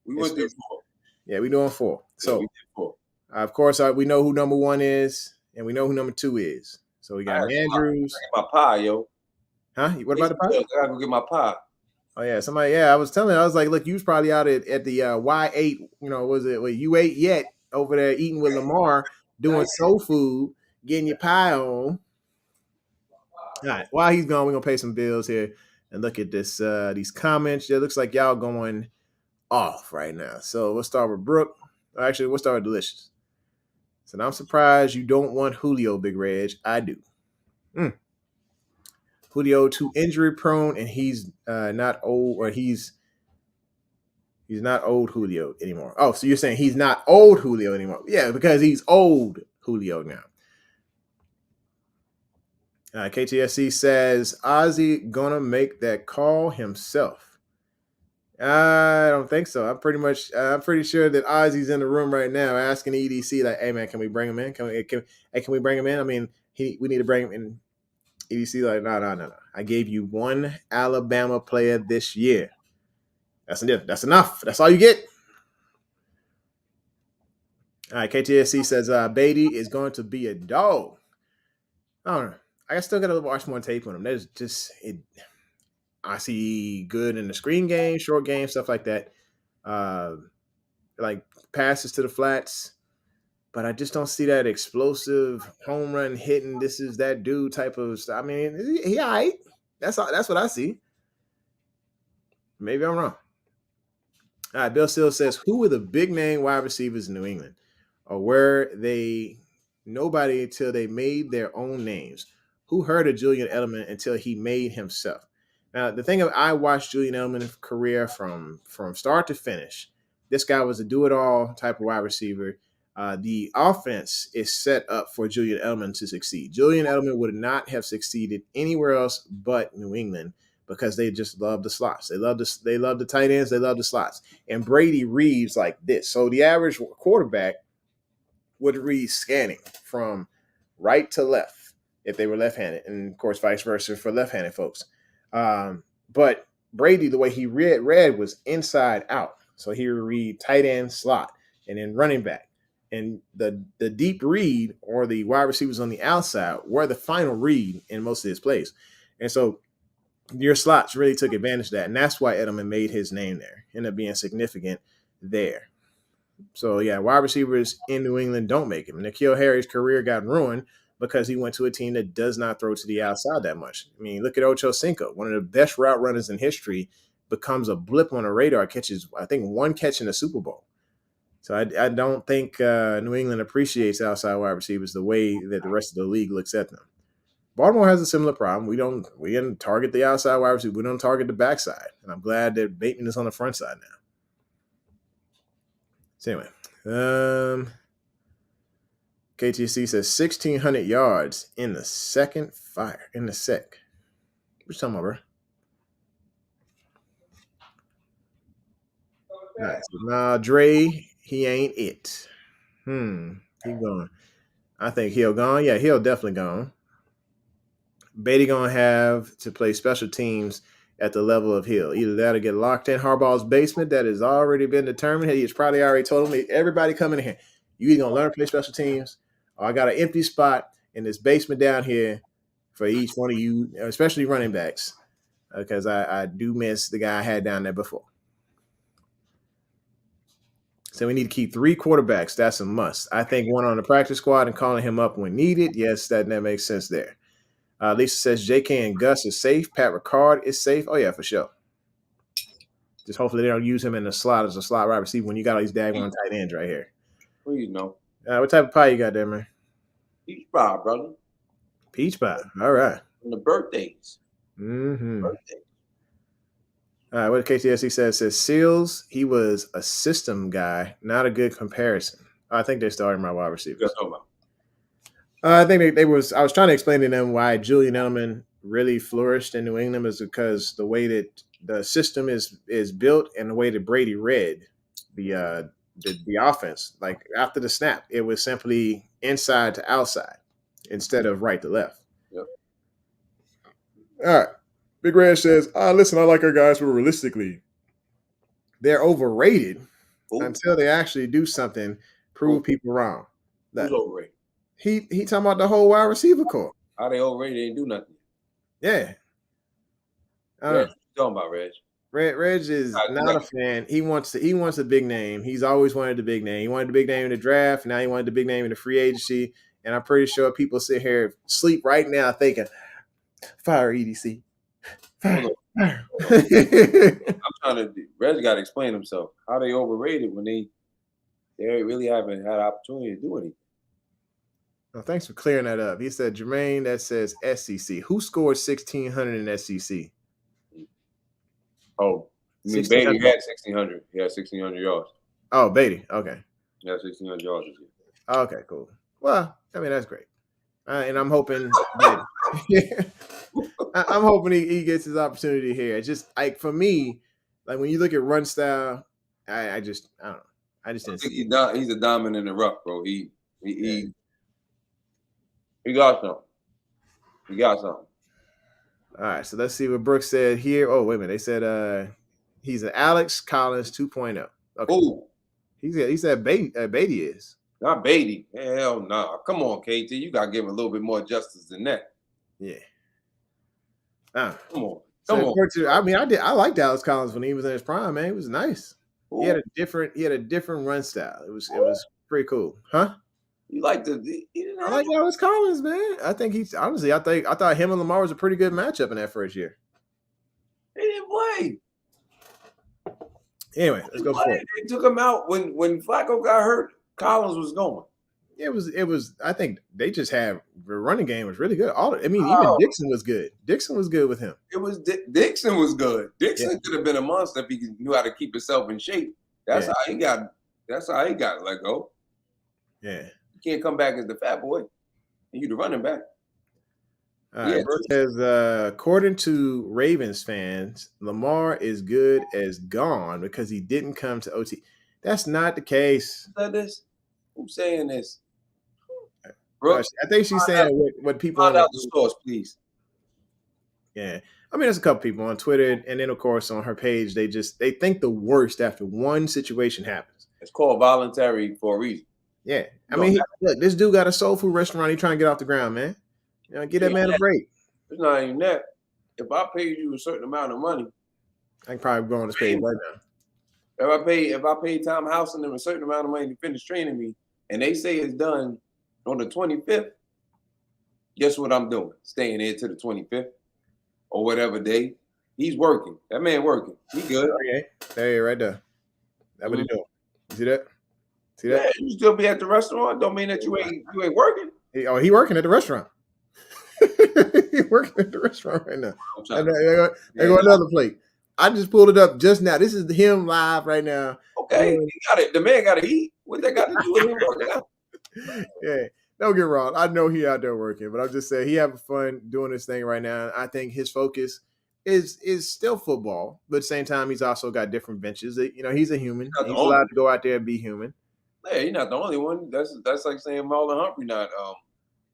We went through 4. Yeah, we're doing 4. So, we did 4. Of course, we know who number 1 is, and we know who number 2 is. So, we got Andrews. My pie, yo. Huh? What about the pie? I got to go get my pie. Oh, yeah. Somebody, I was telling you, I was like, look, you was probably out at the Y8, was it U8 yet over there eating with Lamar, doing soul food, getting your pie on. All right, while he's gone, we're going to pay some bills here and look at this. These comments. It looks like y'all going off right now. So we'll start with Brooke. Actually, we'll start with Delicious. So I'm surprised you don't want Julio, Big Reg. I do. Julio too injury prone, and he's not old, or he's not old Julio anymore. Oh, so you're saying he's not old Julio anymore? Yeah, because he's old Julio now. KTSC says Ozzy gonna make that call himself. I don't think so. I'm pretty sure that Ozzy's in the room right now asking EDC like, "Hey man, can we bring him in? Can we bring him in? I mean, we need to bring him in." EDC like, no. I gave you 1 Alabama player this year. That's enough. That's all you get. All right, KTSC says Beatty is going to be a dog. I don't know. I still got to watch more tape on him. There's just I see good in the screen game, short game, stuff like that. Like passes to the flats, but I just don't see that explosive home run hitting. This is that dude type of stuff. I mean, he all right. That's what I see. Maybe I'm wrong. All right, Bill Steele says, who were the big name wide receivers in New England? Or were they nobody until they made their own names? Who heard of Julian Edelman until he made himself? Now, the thing I watched Julian Edelman's career from start to finish. This guy was a do-it-all type of wide receiver. The offense is set up for Julian Edelman to succeed. Julian Edelman would not have succeeded anywhere else but New England because they just love the slots. They love the tight ends. They love the slots. And Brady reads like this. So the average quarterback would read scanning from right to left if they were left-handed, and of course vice versa for left-handed folks. But Brady, the way he read was inside out. So he would read tight end, slot, and then running back. And the deep read or the wide receivers on the outside were the final read in most of his plays. And so your slots really took advantage of that. And that's why Edelman made his name there, ended up being significant there. So, yeah, wide receivers in New England don't make him. N'Keal Harry's career got ruined because he went to a team that does not throw to the outside that much. I mean, look at Ocho Cinco, one of the best route runners in history, becomes a blip on the radar, catches, I think, one catch in the Super Bowl. So I don't think New England appreciates outside wide receivers the way that the rest of the league looks at them. Baltimore has a similar problem. We didn't target the outside wide receiver. We don't target the backside. And I'm glad that Bateman is on the front side now. So anyway, KTC says 1,600 yards in the second fire, in the sec. What you talking about, bro? Nice. Nah, Dre, he ain't it. He gone. I think Hill gone. Yeah, Hill definitely gone. Beatty gonna have to play special teams at the level of Hill. Either that or get locked in Harbaugh's basement. That has already been determined. He's probably already told me, everybody coming in here, you either gonna learn to play special teams, or I got an empty spot in this basement down here for each one of you, especially running backs, because I do miss the guy I had down there before. So we need to keep 3 quarterbacks. That's a must. I think one on the practice squad and calling him up when needed. Yes, that makes sense there. Lisa says JK and Gus is safe. Pat Ricard is safe. Oh, yeah, for sure. Just hopefully they don't use him in the slot as a slot wide receiver when you got all these daggone tight ends right here. Well, you know. What type of pie you got there, man? Peach pie, brother. Peach pie. All right. On the birthdays. Mm-hmm. Birthday. All right, what KTSC says Seals, he was a system guy, not a good comparison. I think they're starting my wide receivers. I think I was trying to explain to them why Julian Edelman really flourished in New England is because the way that the system is built and the way that Brady read the offense. Like after the snap, it was simply inside to outside instead of right to left. Yep. All right. Big Red says, listen, I like our guys, but realistically, they're overrated until they actually do something, prove people wrong. Who's overrated? He talking about the whole wide receiver corps. How they overrated? They ain't do nothing. Yeah. Reg, what you talking about, Reg? Reg is not a fan. He wants a big name. He's always wanted the big name. He wanted the big name in the draft. Now he wanted the big name in the free agency. And I'm pretty sure people sit here sleep right now thinking, fire EDC. Hold on. I'm trying to. Reg got to explain himself. How they overrated when they really haven't had opportunity to do anything. Well, thanks for clearing that up. He said, Jermaine, that says SEC. Who scored 1,600 in SEC? Oh, I mean, Beatty had 1,600. He had 1,600 yards. Oh, Beatty. Okay. Yeah, 1,600 yards. Okay, cool. Well, I mean, that's great. And I'm hoping that, I'm hoping he gets his opportunity here. It's just like for me, like when you look at run style, I don't know. I just didn't see. He's a diamond in the rough, bro. He got something. He got something. All right, so let's see what Brooks said here. Oh, wait a minute. They said he's an Alex Collins 2.0. Okay. Ooh. He said Beatty is. Not Beatty. Hell no. Nah. Come on, KT. You got to give him a little bit more justice than that. Yeah. Come on. I mean, I liked Alex Collins when he was in his prime, man. It was nice. Ooh. He had a different run style. It was pretty cool. Huh? You like I like Alex Collins, man. I think I thought him and Lamar was a pretty good matchup in that first year. They didn't play. Anyway, let's go for it. They took him out when Flacco got hurt. Collins was going. It was. I think they just had the running game was really good. Even Dixon was good. Dixon was good with him. It was Dixon was good. Dixon could have been a monster if he knew how to keep himself in shape. That's how he got let go. Yeah. You can't come back as the fat boy. You the running back. Says, according to Ravens fans, Lamar is good as gone because he didn't come to OT. That's not the case. Who's saying this? Brooks, I think she's saying what people find out the source, please. Yeah. I mean, there's a couple people on Twitter, and then of course on her page, they think the worst after one situation happens. It's called voluntary for a reason. Yeah. I No, mean, look, this dude got a soul food restaurant. He trying to get off the ground, man. You know, get that man a break. it's not even that. If I paid you a certain amount of money, I can probably go on this page right now. if I paid Tom House and them a certain amount of money to finish training me, and they say it's done on the 25th, guess what I'm doing? Staying there to the 25th or whatever day. He's working. That man working. He good. Okay. Hey, right there. That's what he doing. You see that? See that? Yeah, you still be at the restaurant. Don't mean that you ain't working. He working at the restaurant. He working at the restaurant right now. And there go another plate. I just pulled it up just now. This is him live right now. Okay, he got it. The man got to eat. What that got to do with him working out? Yeah, don't get wrong. I know he out there working, but I'm just saying he having fun doing this thing right now. I think his focus is still football, but at the same time, he's also got different ventures. You know, he's a human. He's allowed to go out there and be human. Yeah, he's not the only one. That's like saying Marlon Humphrey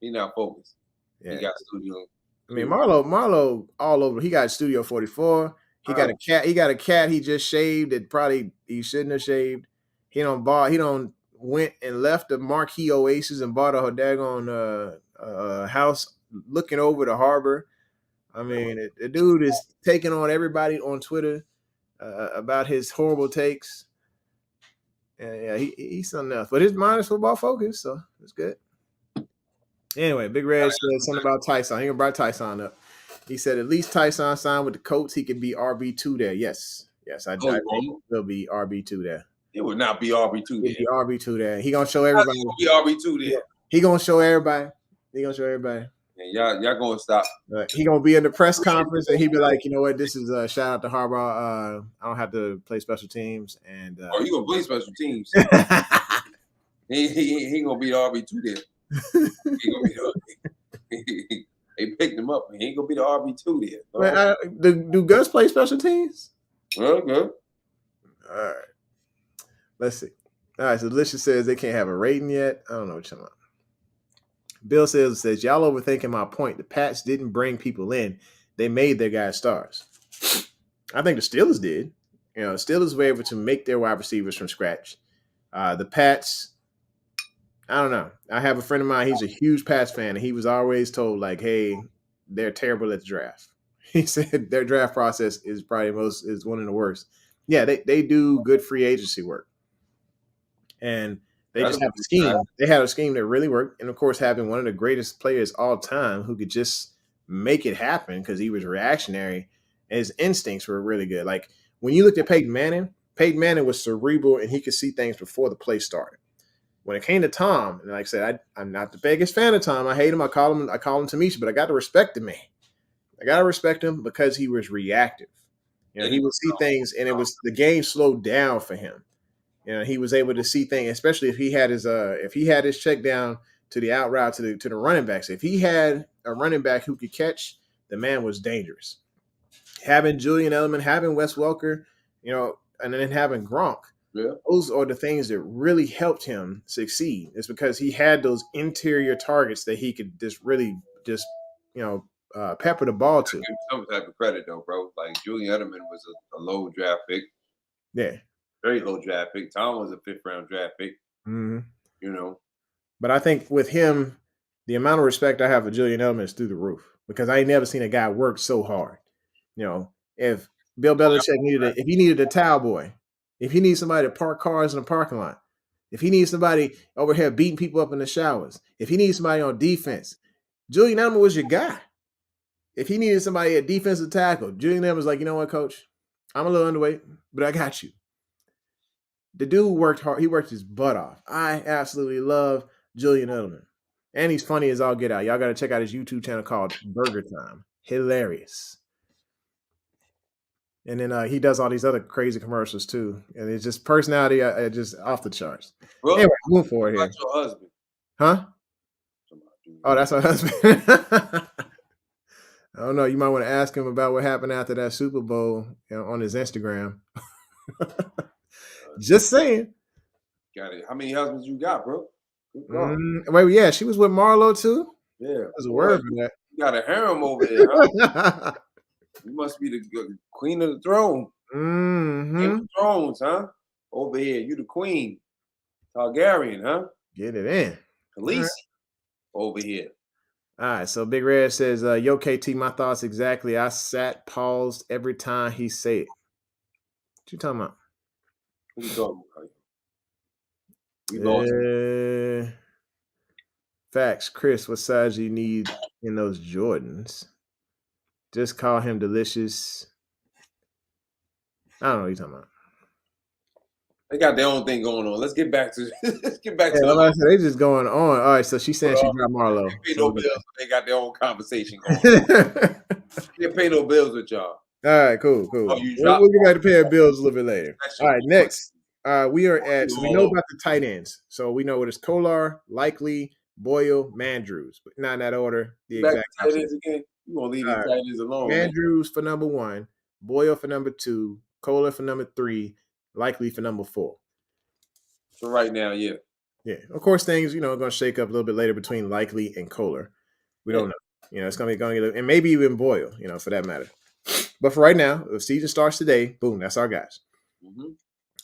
he's not focused. Yeah. He got studio. I mean, Marlo all over. He got Studio 44. He got a cat. He got a cat he just shaved that probably he shouldn't have shaved. He don't went and left the Marquee Oasis and bought a daggone house looking over the harbor. I mean, the dude is taking on everybody on Twitter about his horrible takes. Yeah, he's something else. But his mind is football focused, so it's good. Anyway, Big Red said something about Tyson. He gonna bring Tyson up. He said at least Tyson signed with the Colts. He could be RB2 there. Yes, I think he'll be RB2 there. It would not be RB2 there. He'll be RB2 there. He gonna show everybody. Be RB2 there. He gonna show everybody. Yeah, y'all gonna stop. He gonna be in the press conference and he be like, you know what? This is a shout out to Harbaugh. I don't have to play special teams. And he gonna play special teams. he gonna be RB2 there. They picked him up, and he ain't gonna be the RB2 there. Do Gus play special teams? Well, good. All right. Let's see. All right. So Delicious says they can't have a rating yet. I don't know what you're talking about. Bill says y'all overthinking my point. The Pats didn't bring people in; they made their guys stars. I think the Steelers did. You know, the Steelers were able to make their wide receivers from scratch. The Pats. I don't know. I have a friend of mine. He's a huge Pats fan, and he was always told, like, hey, they're terrible at the draft. He said their draft process is probably one of the worst. Yeah, they do good free agency work. And they just have a scheme. They had a scheme that really worked. And, of course, having one of the greatest players all time who could just make it happen because he was reactionary, and his instincts were really good. Like, when you looked at Peyton Manning was cerebral, and he could see things before the play started. When it came to Tom, and like I said, I'm not the biggest fan of Tom. I hate him. I call him Tamisha, but I got to respect the man. I got to respect him because he was reactive. You know, he would see things, and the game slowed down for him. You know, he was able to see things, especially if he had his check down to the out route to the running backs. If he had a running back who could catch, the man was dangerous. Having Julian Edelman, having Wes Welker, you know, and then having Gronk. Yeah. Those are the things that really helped him succeed. It's because he had those interior targets that he could pepper the ball to. Some type of credit though, bro. Like Julian Edelman was a low draft pick. Yeah. Very low draft pick. Tom was a 5th round draft pick. Mm-hmm. You know. But I think with him, the amount of respect I have for Julian Edelman is through the roof because I ain't never seen a guy work so hard. You know, if Bill Belichick needed a towel boy. If he needs somebody to park cars in the parking lot, if he needs somebody over here beating people up in the showers, if he needs somebody on defense, Julian Edelman was your guy. If he needed somebody at defensive tackle, Julian Edelman was like, you know what, coach? I'm a little underweight, but I got you. The dude worked hard. He worked his butt off. I absolutely love Julian Edelman. And he's funny as all get out. Y'all got to check out his YouTube channel called Burger Time. Hilarious. And then he does all these other crazy commercials too, and it's just personality, just off the charts. Well, anyway, move forward here. That's your husband, huh? Oh, that's her husband. I don't know. You might want to ask him about what happened after that Super Bowl, you know, on his Instagram. Just saying. Got it. How many husbands you got, bro? Wait, yeah, she was with Marlo too. Yeah, there's a word for that. You got a harem over there, huh? You must be the queen of the throne. Mm-hmm. Game of Thrones, huh? Over here, you the queen. Targaryen, huh? Get it in. Police over here. All right, so Big Red says, yo, KT, my thoughts exactly. I sat, paused every time he said. What you talking about? What you talking about? We lost. Facts. Chris, what size do you need in those Jordans? Just call him delicious. I don't know what you're talking about. They got their own thing going on. Let's get back to They just going on. All right, so she's saying she dropped Marlo. They pay no bills. They got their own conversation going on. They pay no bills with y'all. All right, cool. Oh, We'll get back to paying bills a little bit later. All right, next. We are at, so we know about the tight ends. So we know what is Kolar, Likely, Boyle, Mandrews, but not in that order. The exact tight ends again. You gonna leave these tight ends alone? Mandrews for number 1, Boyle for number 2, Kolar for number 3, Likely for number 4. For right now, yeah. Yeah. Of course, things, are going to shake up a little bit later between Likely and Kolar. We don't know. It's going to be and maybe even Boyle, for that matter. But for right now, the season starts today. Boom, that's our guys. Mm-hmm.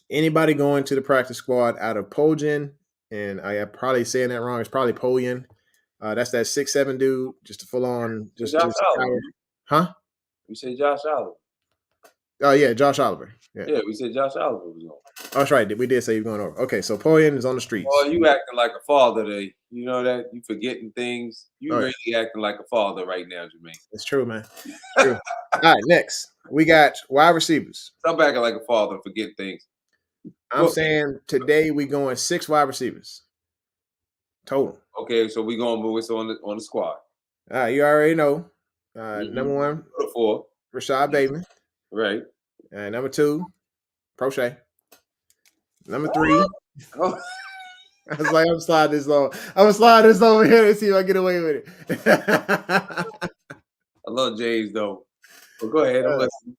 Anybody going to the practice squad out of Poljan, and I am probably saying that wrong. It's probably Poljan. That's that 6'7" dude, just a full on, just Oliver. Huh? We say Josh Oliver. Oh yeah, Josh Oliver. Yeah, we said Josh Oliver was on. Oh, that's right. We did say he was going over. Okay, so Poljan is on the streets. Oh, you acting like a father today. You know that? You forgetting things. You really acting like a father right now, Jermaine. It's true, man. True. All right, next. We got wide receivers. Stop acting like a father and forgetting things. I'm saying today we going 6 wide receivers. Total. Okay, so we going with on the squad. All right, you already know. Number 1, 4. Rashad Bateman. Right. Number 2, Prochet. Number 3. Oh. I was like, I'm sliding this over here to see if I get away with it. I love James though. But go ahead. I'm listening.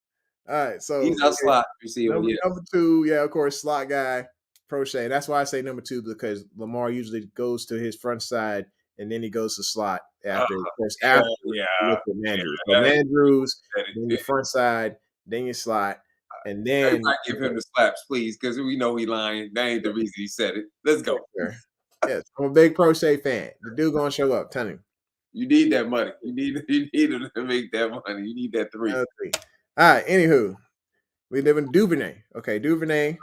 All right, so he's our slot receiver. Number 2, yeah, of course, slot guy, Prochet. That's why I say number 2, because Lamar usually goes to his front side and then he goes to slot after. Of course, after Mandrews. So Mandrews, then your front side, then your slot, and then I give him the slaps, please, because we know he lying. That ain't the reason he said it. Let's go. Yes, I'm a big Prochet fan. The dude gonna show up. Tell him. You need that money. You need him to make that money. You need that 3. All right. Anywho, we live in Duvernay. Okay, Duvernay.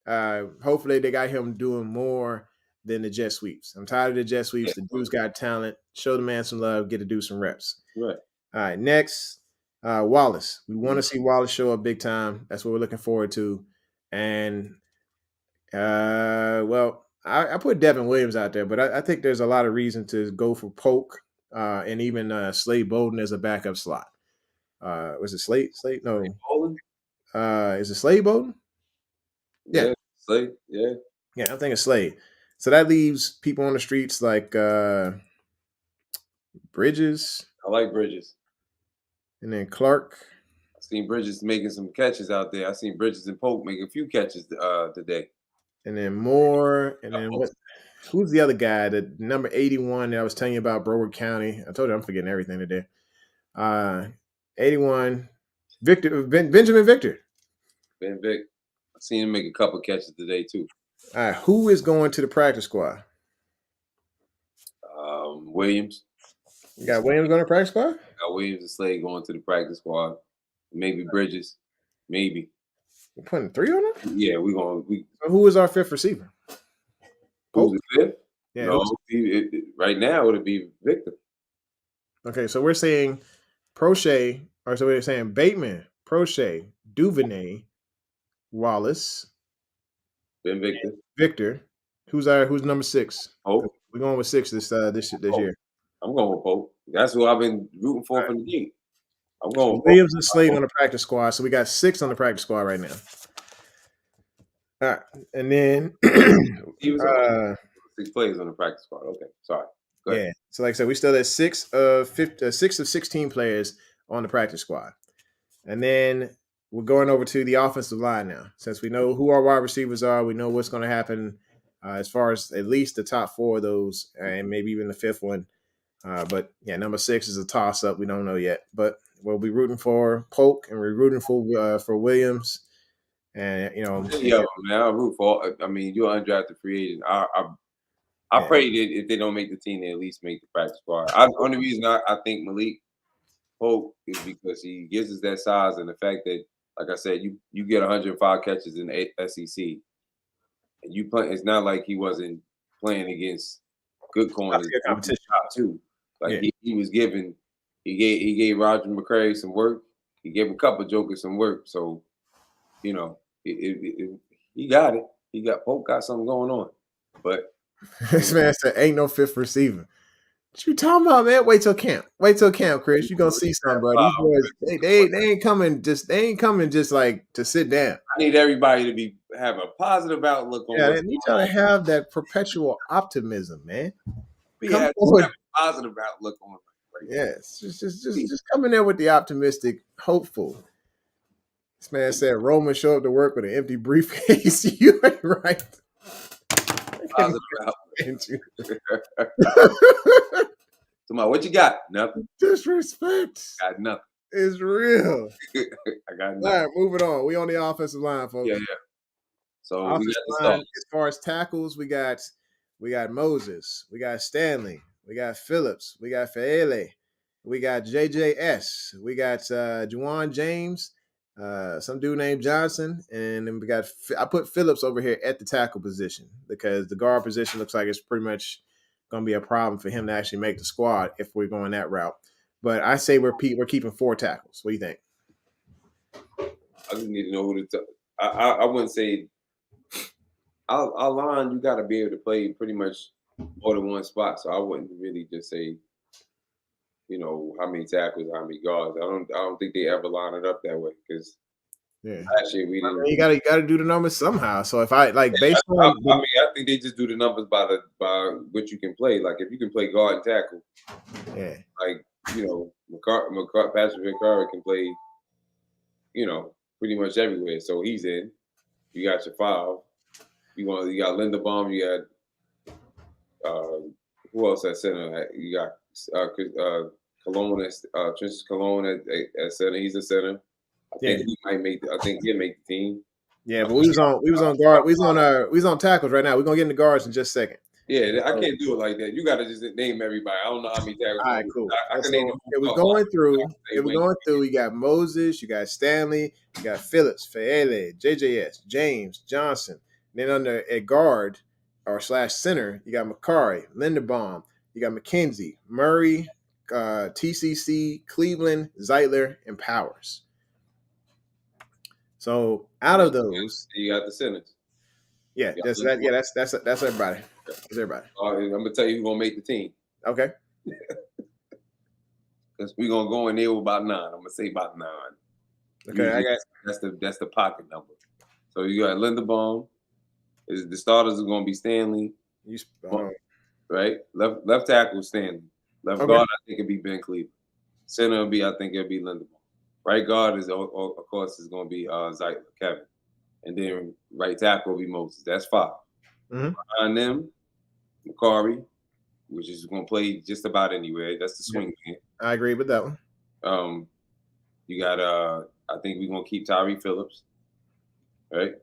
Hopefully they got him doing more than the jet sweeps. I'm tired of the jet sweeps. The dude's got talent. Show the man some love. Get to do some reps. Right. All right. Next, Wallace. We want to see Wallace show up big time. That's what we're looking forward to. And I put Devin Williams out there, but I think there's a lot of reason to go for Polk and even Slade Bolden as a backup slot. Was it Slade? No. Is it Slade Bolden? Yeah. Slade. Yeah. Yeah, I'm thinking Slade. So that leaves people on the streets like Bridges. I like Bridges. And then Clark. I've seen Bridges making some catches out there. I've seen Bridges and Polk make a few catches today. And then Moore. And then who's the other guy? The number 81 that I was telling you about, Broward County. I told you I'm forgetting everything today. 81. Benjamin Victor. Ben Vic. I've seen him make a couple catches today too. All right, who is going to the practice squad? Williams. You got Williams going to the practice squad? Got Williams and Slade going to the practice squad. Maybe Bridges. Maybe. We're putting 3 on them? Yeah, So who is our 5th receiver? Who's the 5th? Yeah. No, right now it would be Victor. Okay, so we're saying Prochet, or so we're saying Bateman, Prochet, Duvernay, Wallace, Ben Victor. Victor. Who's number 6? Pope. We're going with 6 this year. I'm going with Pope. That's who I've been rooting for from the gate. I'm going with Williams and Slade on the practice squad, so we got 6 on the practice squad right now. All right, and then 6 players on the practice squad. Okay, sorry. Go ahead. Yeah, so like I said, we still have 6 of 16 players on the practice squad, and then we're going over to the offensive line now. Since we know who our wide receivers are, we know what's going to happen as far as at least the top 4 of those, and maybe even the 5th one. But yeah, number 6 is a toss up. We don't know yet, but we'll be rooting for Polk and we're rooting for Williams. And yeah, man, I root for. I mean, you're undrafted free agent. I Yeah. pray that if they don't make the team, they at least make the practice squad. Only reason I think Malik Hope is because he gives us that size and the fact that, like I said, you get 105 catches in the SEC, and you play. It's not like he wasn't playing against good Top corners, tier competition. top two. Like Yeah. he was giving, he gave Roger McCray some work. He gave a couple jokers some work. So you know, he got it. Pope got something going on, but This man said, "Ain't no fifth receiver." What you talking about, man? Wait till camp. Wait till camp, Chris. You gonna see something, bro. These boys, they ain't coming just like to sit down. I need everybody to have a positive outlook on Yeah, what's they need going y'all on. to have that perpetual optimism, man. We Come have forward. a positive outlook on it. Right now. Yes, just come in there with the optimistic, hopeful. This man said Roman showed up to work with an empty briefcase. You ain't right. Positive outlook. Somebody, what you got? Nothing. Disrespect Got nothing. is real. I got All nothing. right, moving on. We on the offensive line, folks. Yeah. So we Offensive got the line, stuff. as far as tackles, we got Moses, we got Stanley, we got Phillips, we got Faele, we got JJS, we got Juwan James, some dude named Johnson, and then we got I put Phillips over here at the tackle position because the guard position looks like it's pretty much going to be a problem for him to actually make the squad if we're going that route. But I say we're keeping 4 tackles. What do you think? I just need to know who to. I wouldn't say. Our line, you got to be able to play pretty much more than one spot. So I wouldn't really just say, how many tackles, how many guards. I don't think they ever line it up that way because actually we didn't. You gotta do the numbers somehow. So if I based on, I think they just do the numbers by what you can play. Like if you can play guard and tackle, yeah, like Patrick McCarr can play, pretty much everywhere. So he's in. You got your 5. You got Linderbaum. You got who else at center? You got Cologne Trish Cologne at center. He's a center. I think he'll make the team. Yeah, but we was on guard. We was on tackles right now. We're gonna get into guards in just a second. Yeah, I can't do it like that. You got to just name everybody. I don't know how many tackles. All right, cool. I can name It was going through. You got Moses, you got Stanley, you got Phillips, Faele, JJS, James, Johnson. Then under at guard or / center, you got McCarry, Linderbaum, you got McKenzie, Murray, TCC, Cleveland, Zeitler, and Powers. So out of those, you got the centers. Yeah, that's everybody. That's everybody. I'm gonna tell you who's gonna make the team. Okay. Because we're gonna go in there with about 9. I'm gonna say about 9. Okay, I got that's the pocket number. So you got Linderbaum. The starters are gonna be Stanley. Right? Left tackle Stanley. Left guard, I think it'll be Ben Cleveland. Center I think it'll be Linderbaum. Right guard is of course is gonna be Zeitler, Kevin. And then right tackle will be Moses. That's 5. Mm-hmm. Behind them, McCarry, which is going to play just about anywhere. That's the swing man. I agree with that one. You got I think we're going to keep Tyree Phillips, right?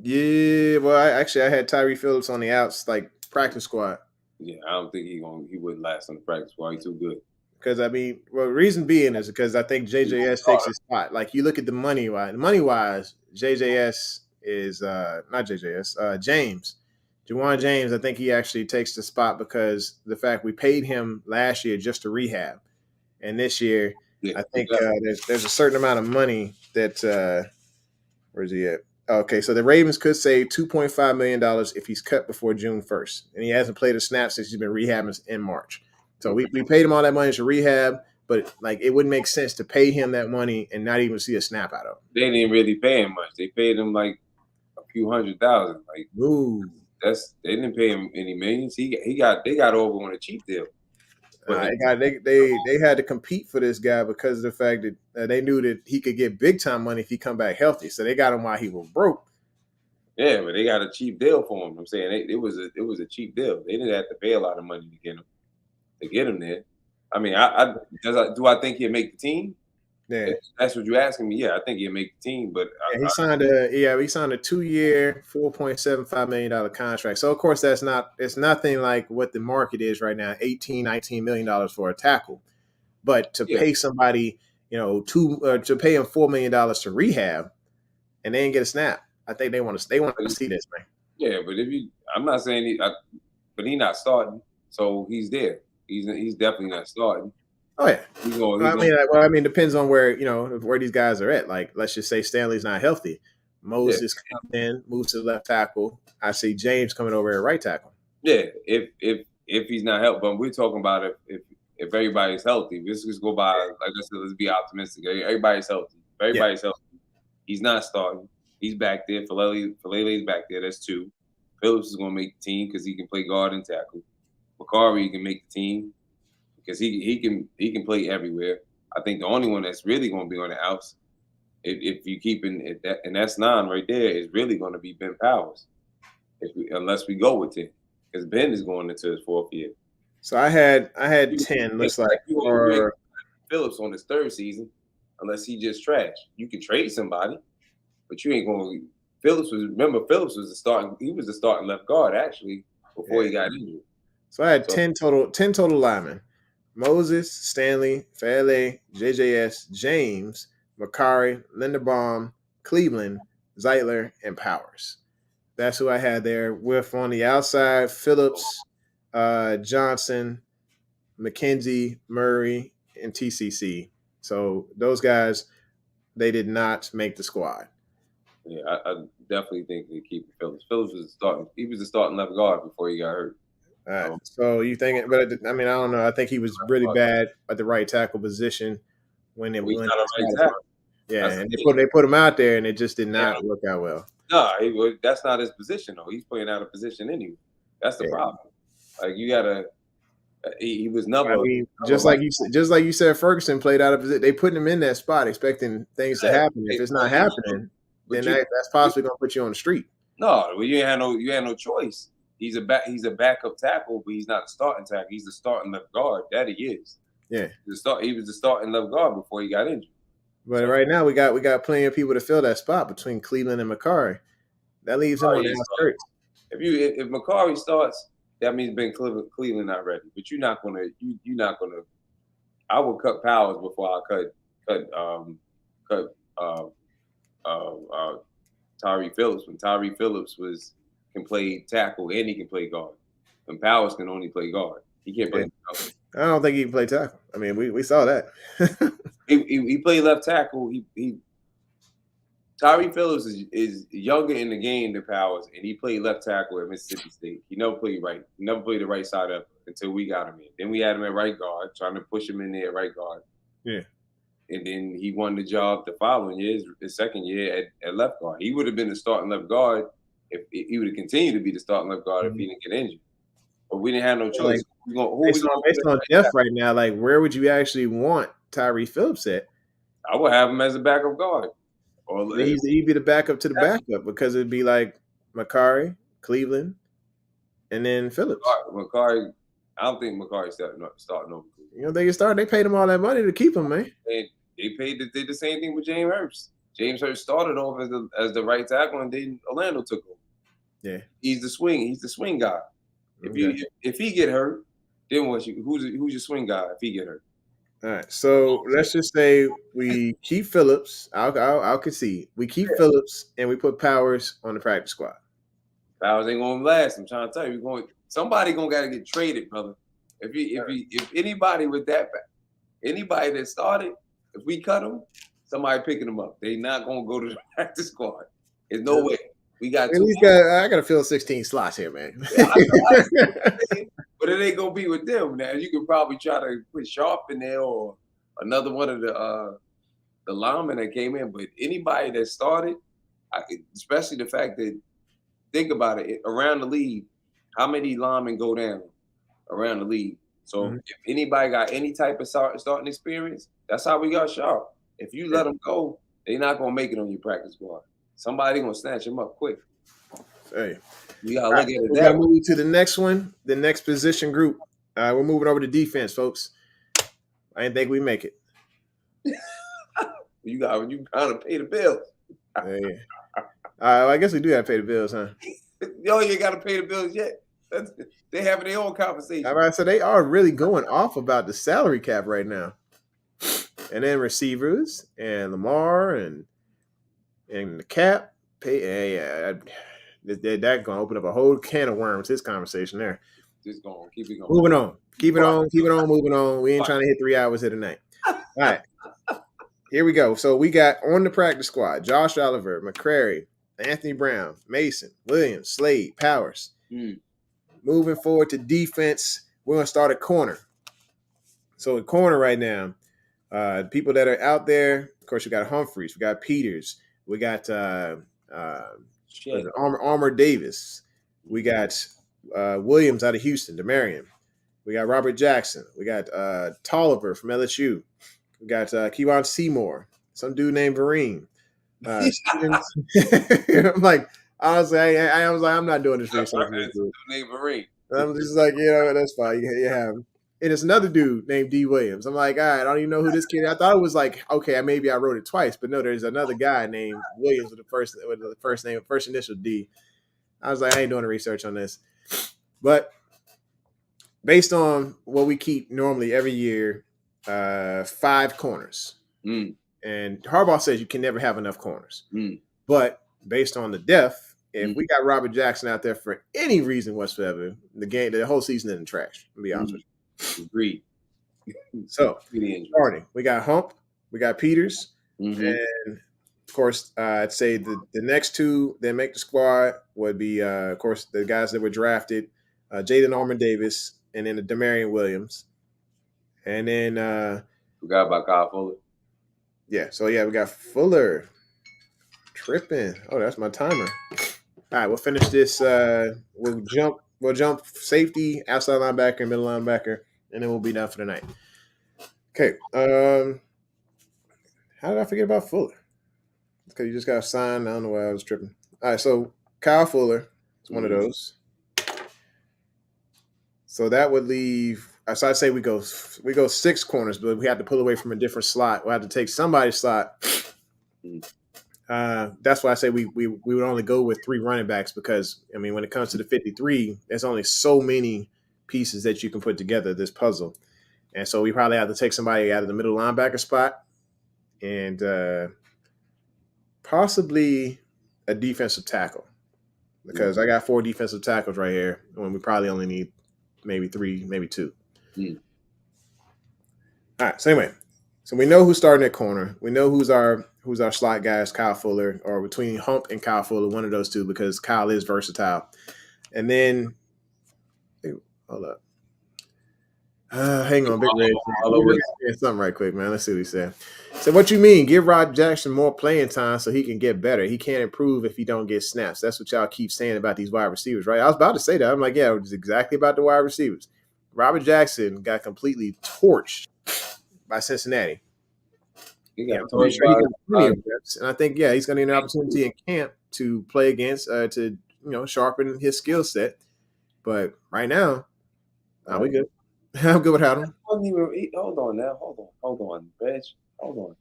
Yeah, well, I had Tyree Phillips on the outs, like practice squad. Yeah, I don't think he wouldn't last on the practice squad. He's too good. Because the reason being is because I think JJS takes his spot. Like you look at the money wise, JJS is not JJS, James. Juwan James, I think he actually takes the spot because the fact we paid him last year just to rehab. And this year, I think there's a certain amount of money that where's he at? Okay, so the Ravens could save $2.5 million if he's cut before June 1st. And he hasn't played a snap since he's been rehabbing in March. So we paid him all that money to rehab, but like it wouldn't make sense to pay him that money and not even see a snap out of him. They didn't really pay him much. They paid him like a few $100,000. Like they didn't pay him any millions. They got over on a cheap deal. They had to compete for this guy because of the fact that they knew that he could get big time money if he come back healthy. So they got him while he was broke. Yeah, but they got a cheap deal for him. I'm saying it was a cheap deal. They didn't have to pay a lot of money to get him there. I mean, do I think he'll make the team? Yeah. If that's what you're asking me. Yeah, I think he'll make the team, but Yeah, he signed a he signed a 2-year, $4.75 million contract. So of course it's nothing like what the market is right now, 18, $19 million for a tackle. But to yeah, pay somebody, to pay him $4 million to rehab and they didn't get a snap. I think they want to see this, man. yeah. But I'm not saying but he's not starting, so he's there. He's definitely not starting. Oh yeah. He's going. I mean, depends on where these guys are at. Like, let's just say Stanley's not healthy. Yeah, Moses comes in, moves to the left tackle. I see James coming over at right tackle. yeah. If he's not healthy, but we're talking about if everybody's healthy. Let's just go by, like I said, let's be optimistic. Everybody's healthy. If everybody's healthy. He's not starting. He's back there. Falele's back there. That's 2. Phillips is going to make the team because he can play guard and tackle. Macari can make the team because he can play everywhere. I think the only one that's really going to be on the outs, if you keep in that, and that's 9 right there, is really going to be Ben Powers, unless we go with it, because Ben is going into his 4th year. So I had 10. Looks like for Phillips on his 3rd season, unless he just trash. You can trade somebody, but you ain't going to. Phillips was the starting. He was the starting left guard actually before he got injured. So I had 10 total linemen: Moses, Stanley, Fale, JJS, James, Macari, Linderbaum, Cleveland, Zeitler, and Powers. That's who I had there. With on the outside, Phillips, Johnson, McKenzie, Murray, and TCC. So those guys, they did not make the squad. Yeah, I definitely think they keep Phillips. Phillips was starting. He was the starting left guard before he got hurt. All right. So you think? But I mean, I don't know. I think he was really bad at the right tackle position when it went. Yeah, and they put him out there, and it just did not work out well. No, that's not his position though. He's playing out of position anyway. That's the problem. Like you gotta. He was never. I mean, just like you said, Ferguson played out of position. They put him in that spot, expecting things to happen. If it's not happening, then that's possibly going to put you on the street. No, well, you had no choice. He's a backup tackle, but he's not a starting tackle. He's the starting left guard. That he is. Yeah. He was the starting left guard before he got injured. But right now we got plenty of people to fill that spot between Cleveland and Macari. That leaves him on the outskirts. If Macari starts, that means Ben Cleveland not ready. But you're not gonna. I would cut Powers before I cut Tyree Phillips. When Tyree Phillips can play tackle and he can play guard. And Powers can only play guard. He can't play tackle. I don't think he can play tackle. I mean, we saw that. he played left tackle. Tyree Phillips is younger in the game than Powers, and he played left tackle at Mississippi State. He never played right. He never played the right side up until we got him in. Then we had him at right guard, trying to push him in there at right guard. Yeah. And then he won the job the following year, his 2nd year at left guard. He would have been the starting left guard if he would have continued to be the starting left guard if he didn't get injured. But we didn't have no choice. Based on depth right now, like where would you actually want Tyree Phillips at? I would have him as a backup guard. Or he'd be the backup to the backup because it'd be like Macari, Cleveland, and then Phillips. Macari, I don't think Macari's starting over. You know, they paid him all that money to keep him, man. They did the same thing with James Hurst. James Hurst started off as the right tackle, and then Orlando took him. Yeah, he's the swing guy. If he get hurt, then who's your swing guy if he get hurt? All right, so let's just say we keep Phillips. I'll concede. We keep Phillips and we put Powers on the practice squad. Powers ain't gonna last. I'm trying to tell you, somebody gonna gotta get traded, brother. If anybody with that, anybody that started, if we cut them, somebody picking them up. They not gonna go to the practice squad. There's no way. We got. I gotta fill 16 slots here, man. But it ain't gonna be with them. Now you can probably try to put Sharp in there or another one of the linemen that came in. But anybody that started, especially the fact that, think about it, around the league, how many linemen go down around the league? So if anybody got any type of starting experience, that's how we got Sharp. If you let them go, they're not gonna make it on your practice squad. Somebody gonna snatch them up quick. Hey. You gotta look at it. We gotta move to the next one, the next position group. We're moving over to defense, folks. I didn't think we make it. You gotta pay the bills. Hey. I guess we do have to pay the bills, huh? Yo, you ain't gotta pay the bills yet. They having their own conversation. All right, so they are really going off about the salary cap right now. And then receivers and Lamar and the cap pay. That gonna open up a whole can of worms. This conversation there. Just going, keep it going. Moving on, keep it on, moving on. We ain't trying to hit 3 hours here tonight. All right, here we go. So we got on the practice squad: Josh Oliver, McCrary, Anthony Brown, Mason, Williams, Slade, Powers. Moving forward to defense, we're gonna start at corner. So at corner right now. People that are out there, of course, we got Humphreys, we got Peters, we got Armour Davis, we got Williams out of Houston, Demarion, we got Robert Jackson, we got Tolliver from LSU, we got Kewan Seymour, some dude named Vereen. I'm like, honestly, I was like, I'm not doing this research. Named Vereen. I'm just like, that's fine. You have him. And it's another dude named D. Williams. I'm like, all right, I don't even know who this kid is. I thought it was like, okay, maybe I wrote it twice, but no, there's another guy named Williams with the first initial D. I was like, I ain't doing the research on this. But based on what we keep normally every year, 5 corners. And Harbaugh says you can never have enough corners. But based on the depth, if we got Robert Jackson out there for any reason whatsoever, the whole season isn't trash, to be honest with you. Agreed. So, starting, we got Hump, we got Peters, and of course, I'd say the next two that make the squad would be, of course, the guys that were drafted, Jaden Armour Davis, and then the Demarion Williams, and then forgot about Kyle Fuller. Yeah, so we got Fuller tripping. Oh, that's my timer. All right, we'll finish this. We'll jump safety, outside linebacker, middle linebacker, and then we'll be done for the night. Okay. How did I forget about Fuller? Because you just got signed. I don't know why I was tripping. All right, so Kyle Fuller is one of those. So that would leave. So I'd say we go 6 corners, but we have to pull away from a different slot. We'll have to take somebody's slot. That's why I say we would only go with 3 running backs because, I mean, when it comes to the 53, there's only so many pieces that you can put together this puzzle. And so we probably have to take somebody out of the middle linebacker spot and possibly a defensive tackle because I got 4 defensive tackles right here when we probably only need maybe 3, maybe 2. All right. So anyway, so we know who's starting at corner. We know who's our slot guys, Kyle Fuller, or between Hump and Kyle Fuller, one of those two, because Kyle is versatile. And then, hold up. Hang on, Big Red. Something right quick, man. Let's see what he said. So what you mean? Give Rob Jackson more playing time so he can get better. He can't improve if he don't get snaps. That's what y'all keep saying about these wide receivers, right? I was about to say that. I'm like, yeah, it's exactly about the wide receivers. Robert Jackson got completely torched by Cincinnati. And I think, he's going to get an opportunity in camp to play against, to sharpen his skill set. But right now, we good. I'm good without him. Hold on, Reg. Hold on.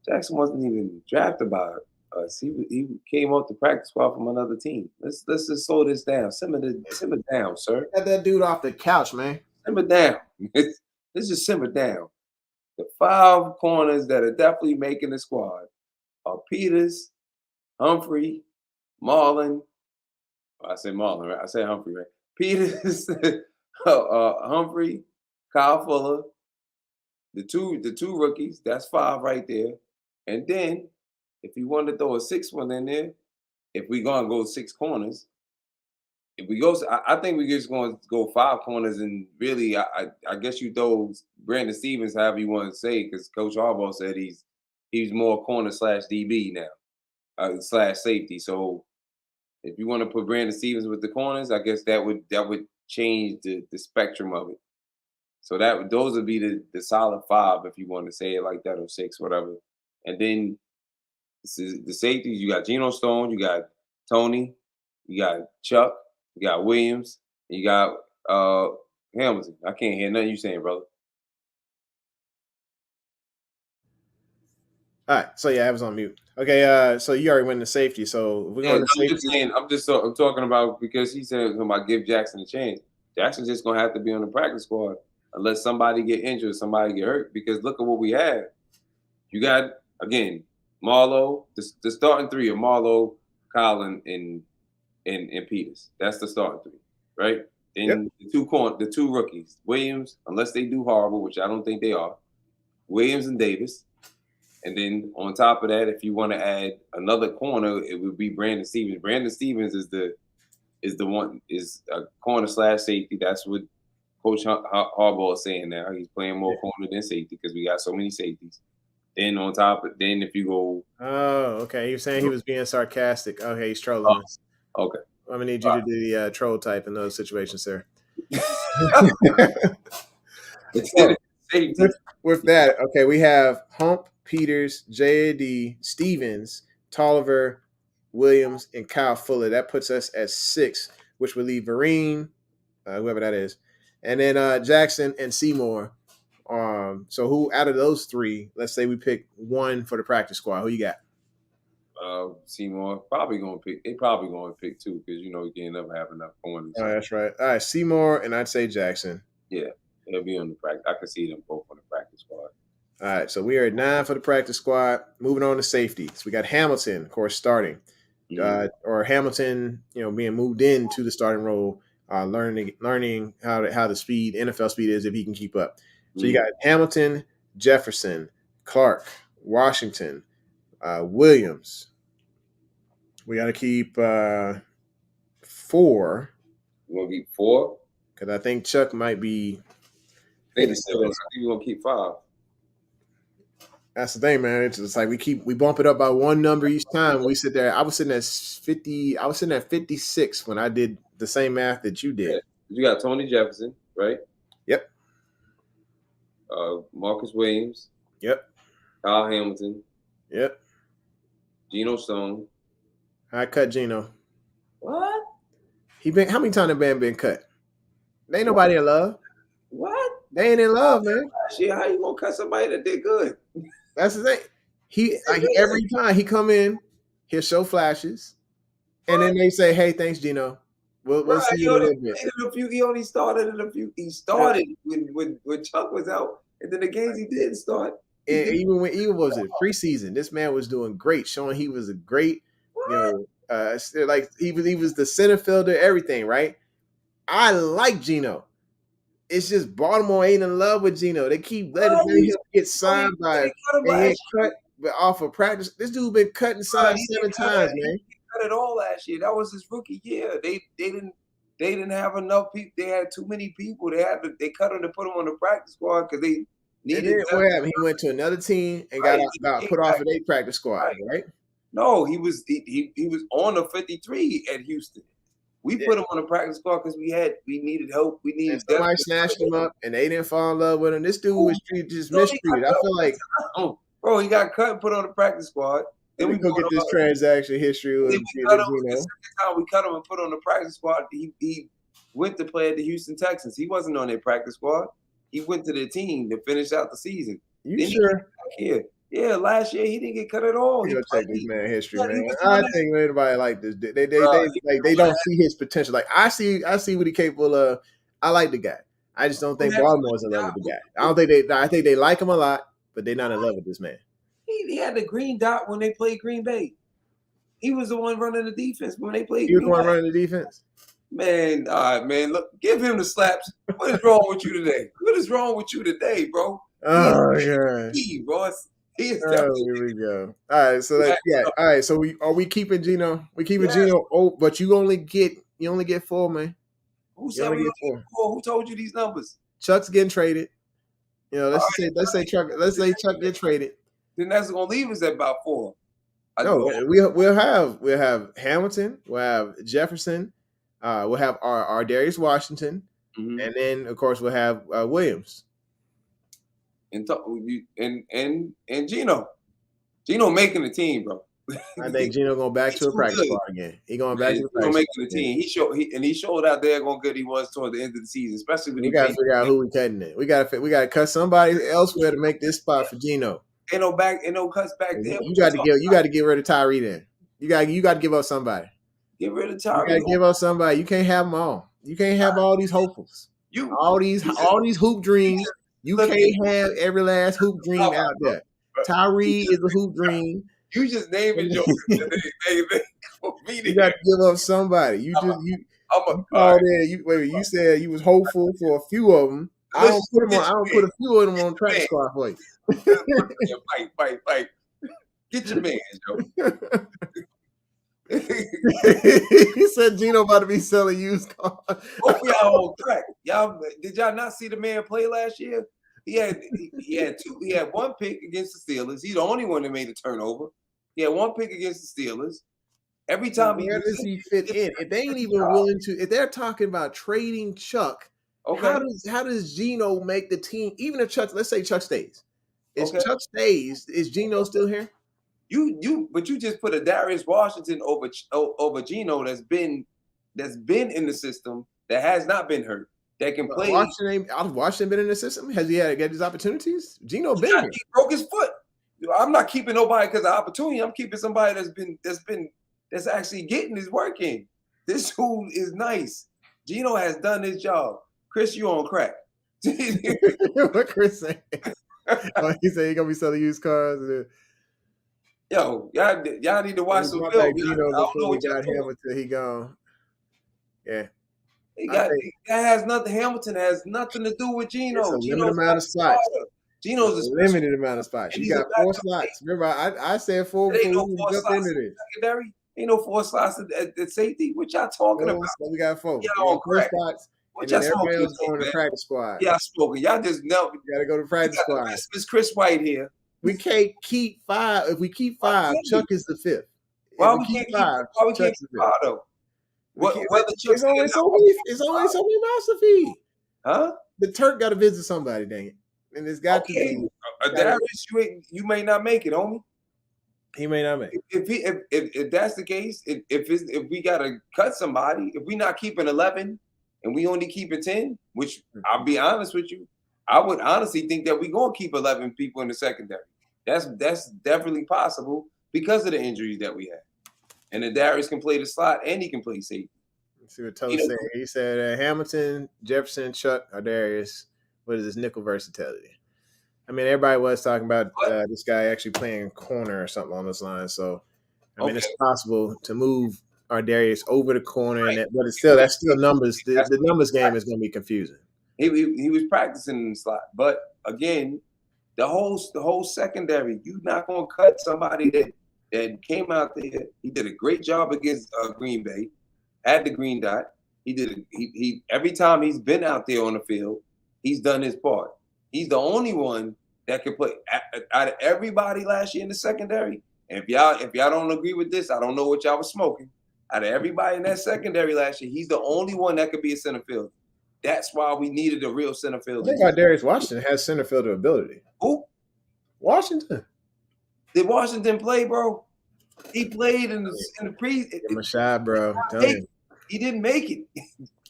Jackson wasn't even drafted by us. He came off the practice squad from another team. Let's just slow this down. Simmer down, sir. Got that dude off the couch, man. Simmer down. Let's just simmer down. The 5 corners that are definitely making the squad are Peters, Humphrey, Marlon. I said Marlon, right? I said Humphrey, right? Peters, Humphrey, Kyle Fuller, the two rookies. That's 5 right there. And then, if you want to throw a 6th one in there, if we're gonna go 6 corners, if we go, I think we're just going to go 5 corners, and really, I guess you throw Brandon Stevens, however you want to say, because Coach Harbaugh said he's more corner / DB now, / safety. So if you want to put Brandon Stevens with the corners, I guess that would change the spectrum of it. So those would be the solid 5 if you want to say it like that, or 6, whatever. And then the safeties, you got Geno Stone, you got Tony, you got Chuck. You got Williams. You got Hamilton. I can't hear nothing you saying, brother. All right. So yeah, I was on mute. Okay. So you already went into safety. So if we're Yeah, going to I'm just safety. saying. I'm talking about because he said something about give Jackson a chance. Jackson's just gonna have to be on the practice squad unless somebody get injured, somebody get hurt. Because look at what we have. You got again Marlowe. The starting three are Marlowe, Collin, and Peters. That's the starting three, right? Yep. Then the two rookies, Williams, unless they do horrible, which I don't think they are. Williams and Davis. And then on top of that, if you want to add another corner, it would be Brandon Stevens. Brandon Stevens is the one is a corner slash safety. That's what Coach Harbaugh is saying now. He's playing more corner than safety because we got so many safeties. Then on top of then if you go, Oh, okay. He was saying he was being sarcastic. Okay, he's trolling us. okay, I'm gonna need you to do the troll type in those situations, sir. So, safety. with that, okay, we have Hump, Peters, JAD, Stevens, Tolliver, Williams, and Kyle Fuller. That puts us at 6, which would leave Vereen, whoever that is, and then Jackson and Seymour. So who out of those 3? Let's say we pick one for the practice squad. Who you got? Seymour probably gonna pick. They probably gonna pick 2 because you can't never have enough corners. Oh, that's right. All right, Seymour and I'd say Jackson. Yeah, they'll be on the practice. I can see them both on the practice squad. All right, so we are at 9 for the practice squad. Moving on to safety. So we got Hamilton, of course, starting. Or Hamilton, being moved into the starting role, learning how the speed, NFL speed is if he can keep up. So you got Hamilton, Jefferson, Clark, Washington, Williams. We got to keep 4. You want to keep 4? Because I think Chuck might be. I think we're gonna keep 5. That's the thing, man. It's just like we bump it up by one number each time. When we sit there. I was sitting at 50. I was sitting at 56 when I did the same math that you did. Yeah. You got Tony Jefferson, right? Yep. Marcus Williams. Yep. Kyle Hamilton. Yep. Geno Stone. I cut Geno. What? How many times have Ben been cut? They ain't nobody in love. What? They ain't in love, man. Shit, how you gonna cut somebody that did good? That's the thing. Every time he come in, he'll show flashes, and then they say, "Hey, thanks, Geno. We'll see you in a little bit." He only started in a few. He started when Chuck was out, and then the games he didn't start. And even was it preseason, this man was doing great, showing he was a great, like he was the center fielder, everything, right? I like Geno. It's just Baltimore ain't in love with Geno. They keep letting him get signed and get cut off of practice. This dude been cut and signed 7 times, man. He cut it all last year. That was his rookie year. They didn't have enough people. They had too many people. They cut him to put him on the practice squad because they needed. What happened? He went to another team and got put off of their practice squad, right? No, he was on the 53 at Houston. We put him on the practice squad because we needed help. We needed somebody snatched him up and they didn't fall in love with him. This dude was mistreated. I feel like, bro, he got cut and put on the practice squad. Then we go get this transaction history. The second time we cut him and put on the practice squad, he went to play at the Houston Texans. He wasn't on their practice squad. He went to their team to finish out the season. You sure? Yeah, last year he didn't get cut at all. You'll take this man history, man. I think anybody like this. They don't see his potential. Like I see what he's capable of. I like the guy. I just don't think Baltimore's in love with the guy. I think they like him a lot, but they're not in love with this man. He had the green dot when they played Green Bay. He was the one running the defense when they played. He was the one running the defense. Man, all right, man. Look, give him the slaps. What is wrong with you today? What is wrong with you today, bro? Oh yeah, bro. Here we go. All right, so all right. So are we keeping Geno? We keeping Geno. Oh, but you only get 4, man. Who said we only get 4? Who told you these numbers? Chuck's getting traded. Let's say Chuck get traded. Then that's gonna leave us at about 4. We'll have Hamilton. We'll have Jefferson. We'll have our Darius Washington, and then of course we'll have Williams. And Geno making the team, bro. I think Geno going back to a practice squad again. He going back to the practice making the team. He showed out there how good he was toward the end of the season, especially when we got to figure out who we cutting it. We got to cut somebody elsewhere to make this spot for Geno. ain't no cuts back there. You got to get rid of Tyree then. You got to give up somebody. Get rid of You Tyree. got to give up somebody. You can't have them all. You can't have all these hopefuls. All these hoop dreams. You can't have every last hoop dream out there. Tyree is a hoop dream. You just naming jokes. You got to give up somebody. You said you was hopeful for a few of them. I don't put a few of them on track squad for you. Fight. Get your man, Joe. He said Gino about to be selling used cars. Both y'all on track. Did y'all not see the man play last year? He had one pick against the Steelers. He's the only one that made a turnover. He had one pick against the Steelers. Every time where does he fit in? If they ain't even willing to, if they're talking about trading Chuck, how does Gino make the team? Even if let's say Chuck stays. Chuck stays, is Gino still here? But you just put a Darius Washington over Gino that's been in the system that has not been hurt, that can play. Washington been in the system? Has he had to get his opportunities? Gino been here. He broke his foot. I'm not keeping nobody because of opportunity. I'm keeping somebody that's actually getting his work in. This dude is nice. Gino has done his job. Chris, you on crack. What Chris saying? He said he gonna be selling used cars. Yo, y'all need to watch some film. He gone. Yeah. That has nothing. Hamilton has nothing to do with Gino. It's a limited amount of spots. Gino's a limited amount of spots. You got 4 slots. Remember, I said 4 before we jumped into this. Secondary. Ain't no 4 slots at safety. What y'all talking about? So we got 4. Y'all on crack. Spots. What y'all smoking? Else going to practice squad. Y'all smoking. Y'all just know. You got to go to practice squad. It's Chris White here. We can't keep 5. If we keep 5, Chuck is the 5th. Why we can't keep 5? Though? It's only so many mouths to feed. Huh? The Turk got to visit somebody, dang it. And it's got to be. Darius, you may not make it, homie. He may not make it. If that's the case, if we got to cut somebody, if we not keeping 11 and we only keeping 10, which I'll be honest with you, I would honestly think that we're going to keep 11 people in the secondary. That's definitely possible because of the injuries that we have. And then Darius can play the slot and he can play safety. Let's see what Tully said. He said Hamilton, Jefferson, Chuck, or Darius. What is this nickel versatility? I mean, everybody was talking about this guy actually playing corner or something on this line. So, I mean, it's possible to move Darius over the corner, but that's still numbers. The numbers game is going to be confusing. He was practicing in the slot, but again, the whole secondary, you're not going to cut somebody that came out there. He did a great job against Green Bay, had the green dot. He every time he's been out there on the field, he's done his part. He's the only one that can play out of everybody last year in the secondary. And if y'all don't agree with this, I don't know what y'all was smoking. Out of everybody in that secondary last year, he's the only one that could be a center fielder. That's why we needed a real center fielder. I think about Darius Washington has center fielder ability. Who? Washington. Did Washington play, bro? He played in the pre. Give him a shot, bro. He didn't make it.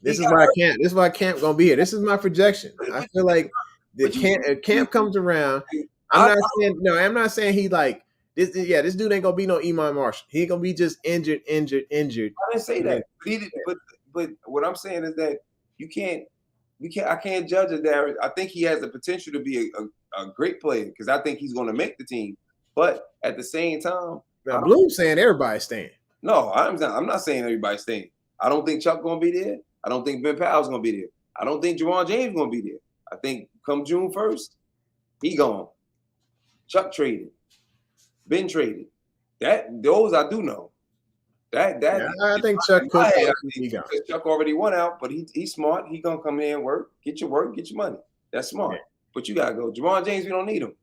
This is why Camp gonna be here. This is my projection. I feel like if Camp comes around, I'm not saying he like this. Yeah, this dude ain't gonna be no Iman Marshall. He ain't gonna be just injured. I didn't say that. But what I'm saying is that I can't judge a Darius. I think he has the potential to be a great player because I think he's going to make the team. But at the same time, now Bloom's saying everybody's staying. No, I'm not saying everybody's staying. I don't think Chuck going to be there. I don't think Ben Powell's going to be there. I don't think Juwan James going to be there. I think come June 1st, he gone. Chuck traded. Ben traded. Those I do know. I think Chuck could be gone. Chuck already went out, but he's smart. He gonna come in and work, get your money. That's smart. Yeah. But you gotta go. Juwan James, we don't need him.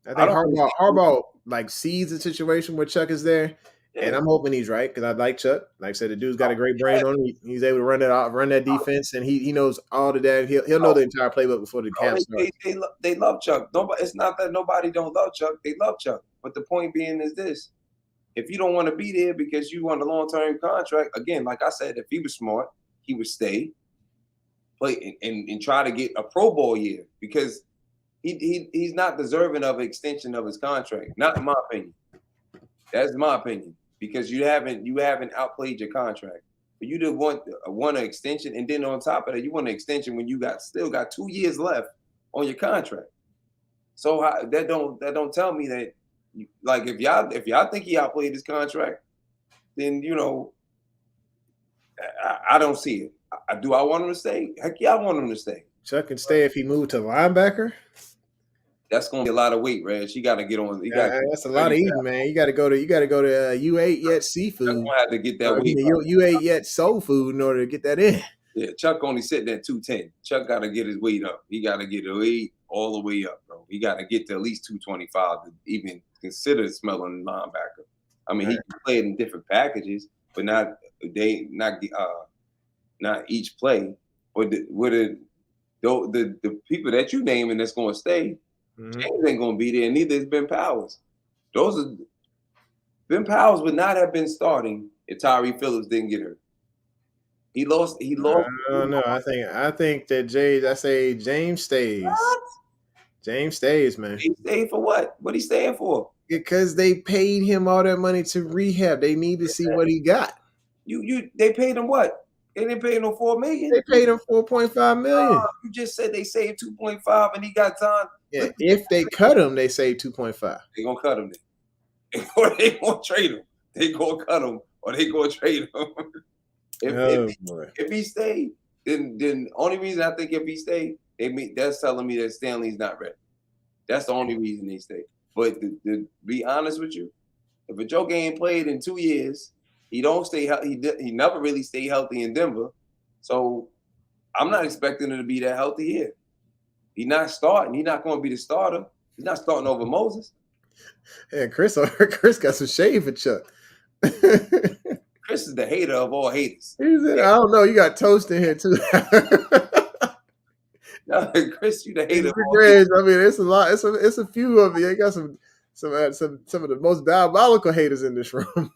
I think Harbaugh like sees the situation where Chuck is there, and I'm hoping he's right because I like Chuck. Like I said, the dude's got a great brain on him. He's able to run that defense, and he knows all the damn. He'll know the entire playbook before the camp starts. They love Chuck. It's not that nobody don't love Chuck. They love Chuck. But the point being is this. If you don't want to be there because you want a long-term contract, again, like I said, if he was smart, he would stay, play, and try to get a Pro Bowl year because he's not deserving of an extension of his contract. Not in my opinion. That's my opinion because you haven't outplayed your contract. But you did want an extension, and then on top of that, you want an extension when you still got 2 years left on your contract. So that don't tell me that like if y'all think he outplayed his contract, then I don't see it. Do I want him to stay? Heck yeah, I want him to stay. Chuck can stay if he moved to linebacker. That's gonna be a lot of weight, Reg. You got to get on. That's a lot of eating, man. You got to go to you ate yet seafood. Chuck gonna have to get that weight. You ate yet soul food in order to get that in. Yeah, Chuck only sitting at 210. Chuck got to get his weight up. He got to get the weight all the way up, bro. He got to get to at least 225 to even consider smelling linebacker. I mean, he can play it in different packages, but not each play. Or the people that you naming that's going to stay, James ain't going to be there. Neither is Ben Powers. Ben Powers would not have been starting if Tyree Phillips didn't get hurt. He lost. No. I think that James stays. What? James stays, man. He stayed for what? What he staying for? Because they paid him all that money to rehab. They need to see what he got. They paid him what? They didn't pay him no $4 million. They paid him $4.5 million. You just said they saved 2.5 and he got time. Yeah, if they cut him, they saved 2.5. They gonna cut him then. Or they gonna trade him. They gonna cut him or they gonna trade him. If he stayed, then only reason I think if he stayed, that's telling me that Stanley's not ready. That's the only reason they stay. But to be honest with you, if a Joker ain't played in 2 years, he don't stay healthy. He never really stayed healthy in Denver. So I'm not expecting him to be that healthy here. He's not starting. He's not going to be the starter. He's not starting over Moses. Yeah, Chris got some shade for Chuck. Chris is the hater of all haters. I don't know. You got Toast in here too. No, Chris, you the hater. I mean, it's a lot. It's a few of you. You got some of the most diabolical haters in this room.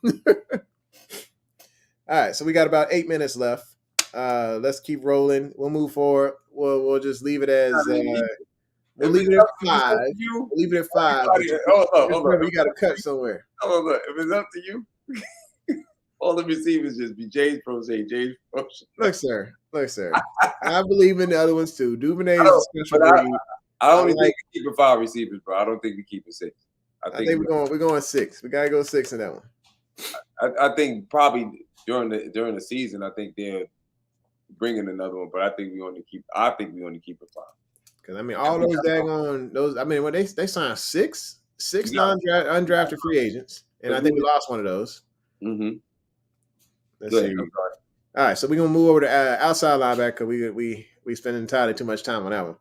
All right, so we got about 8 minutes left. Let's keep rolling. We'll move forward. We'll just leave it as we'll leave it at 5. We'll leave it at 5. Hold on. You got to cut somewhere. Hold on. If it's up to you, all the receivers just be James Prochet. Look, sir. I believe in the other ones too. Duvernay is a special breed. I don't think we keep 5 receivers, bro. I don't think we keep 6. I think we're going 6. We gotta go 6 in that one. I think probably during the season, I think they're bringing another one, but I think we only keep 5. Because I mean, all those daggone those. I mean, when they signed 6 undrafted free agents, and I think we lost one of those. Mm-hmm. Let's see. All right, so we're gonna move over to outside linebacker. We spend entirely too much time on that one.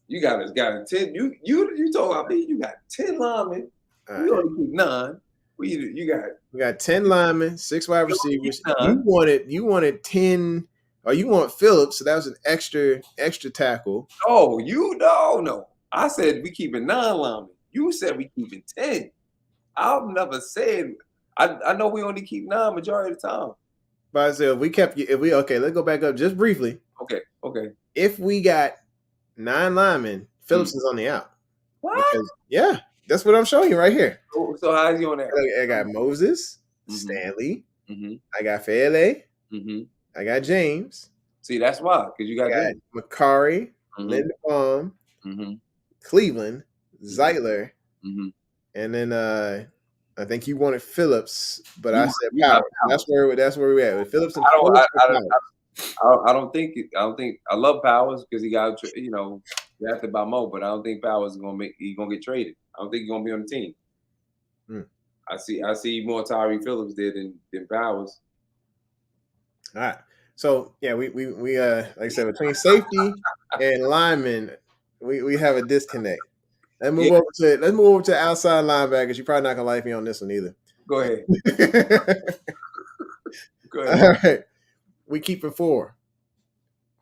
You got 10. You told me you got 10 linemen. Right. You only keep 9. We got 10 linemen, 6 wide receivers. You wanted 10, or you want Phillips, so that was an extra tackle. Oh, no. I said we keeping 9 linemen. You said we keeping 10. I've never said. I know we only keep 9 majority of the time. But I said let's go back up just briefly. Okay. If we got 9 linemen, Phillips is on the out. What? Yeah, that's what I'm showing you right here. So how's he on that? I got Moses, Stanley. I got Fele. I got James. See, that's why, because you got Makari, Linderbaum, Cleveland, Zeitler, and then I think you wanted Phillips, but I said Powers. That's where we're at with Phillips and I don't think I love Powers because he got drafted by Mo, but I don't think Powers is gonna get traded. I don't think he's gonna be on the team. I see more Tyree Phillips there than Powers. All right. So yeah, we like I said, between safety and linemen, we have a disconnect. Let's move over to outside linebackers. You're probably not gonna like me on this one either. Go ahead. All right. We keeping 4.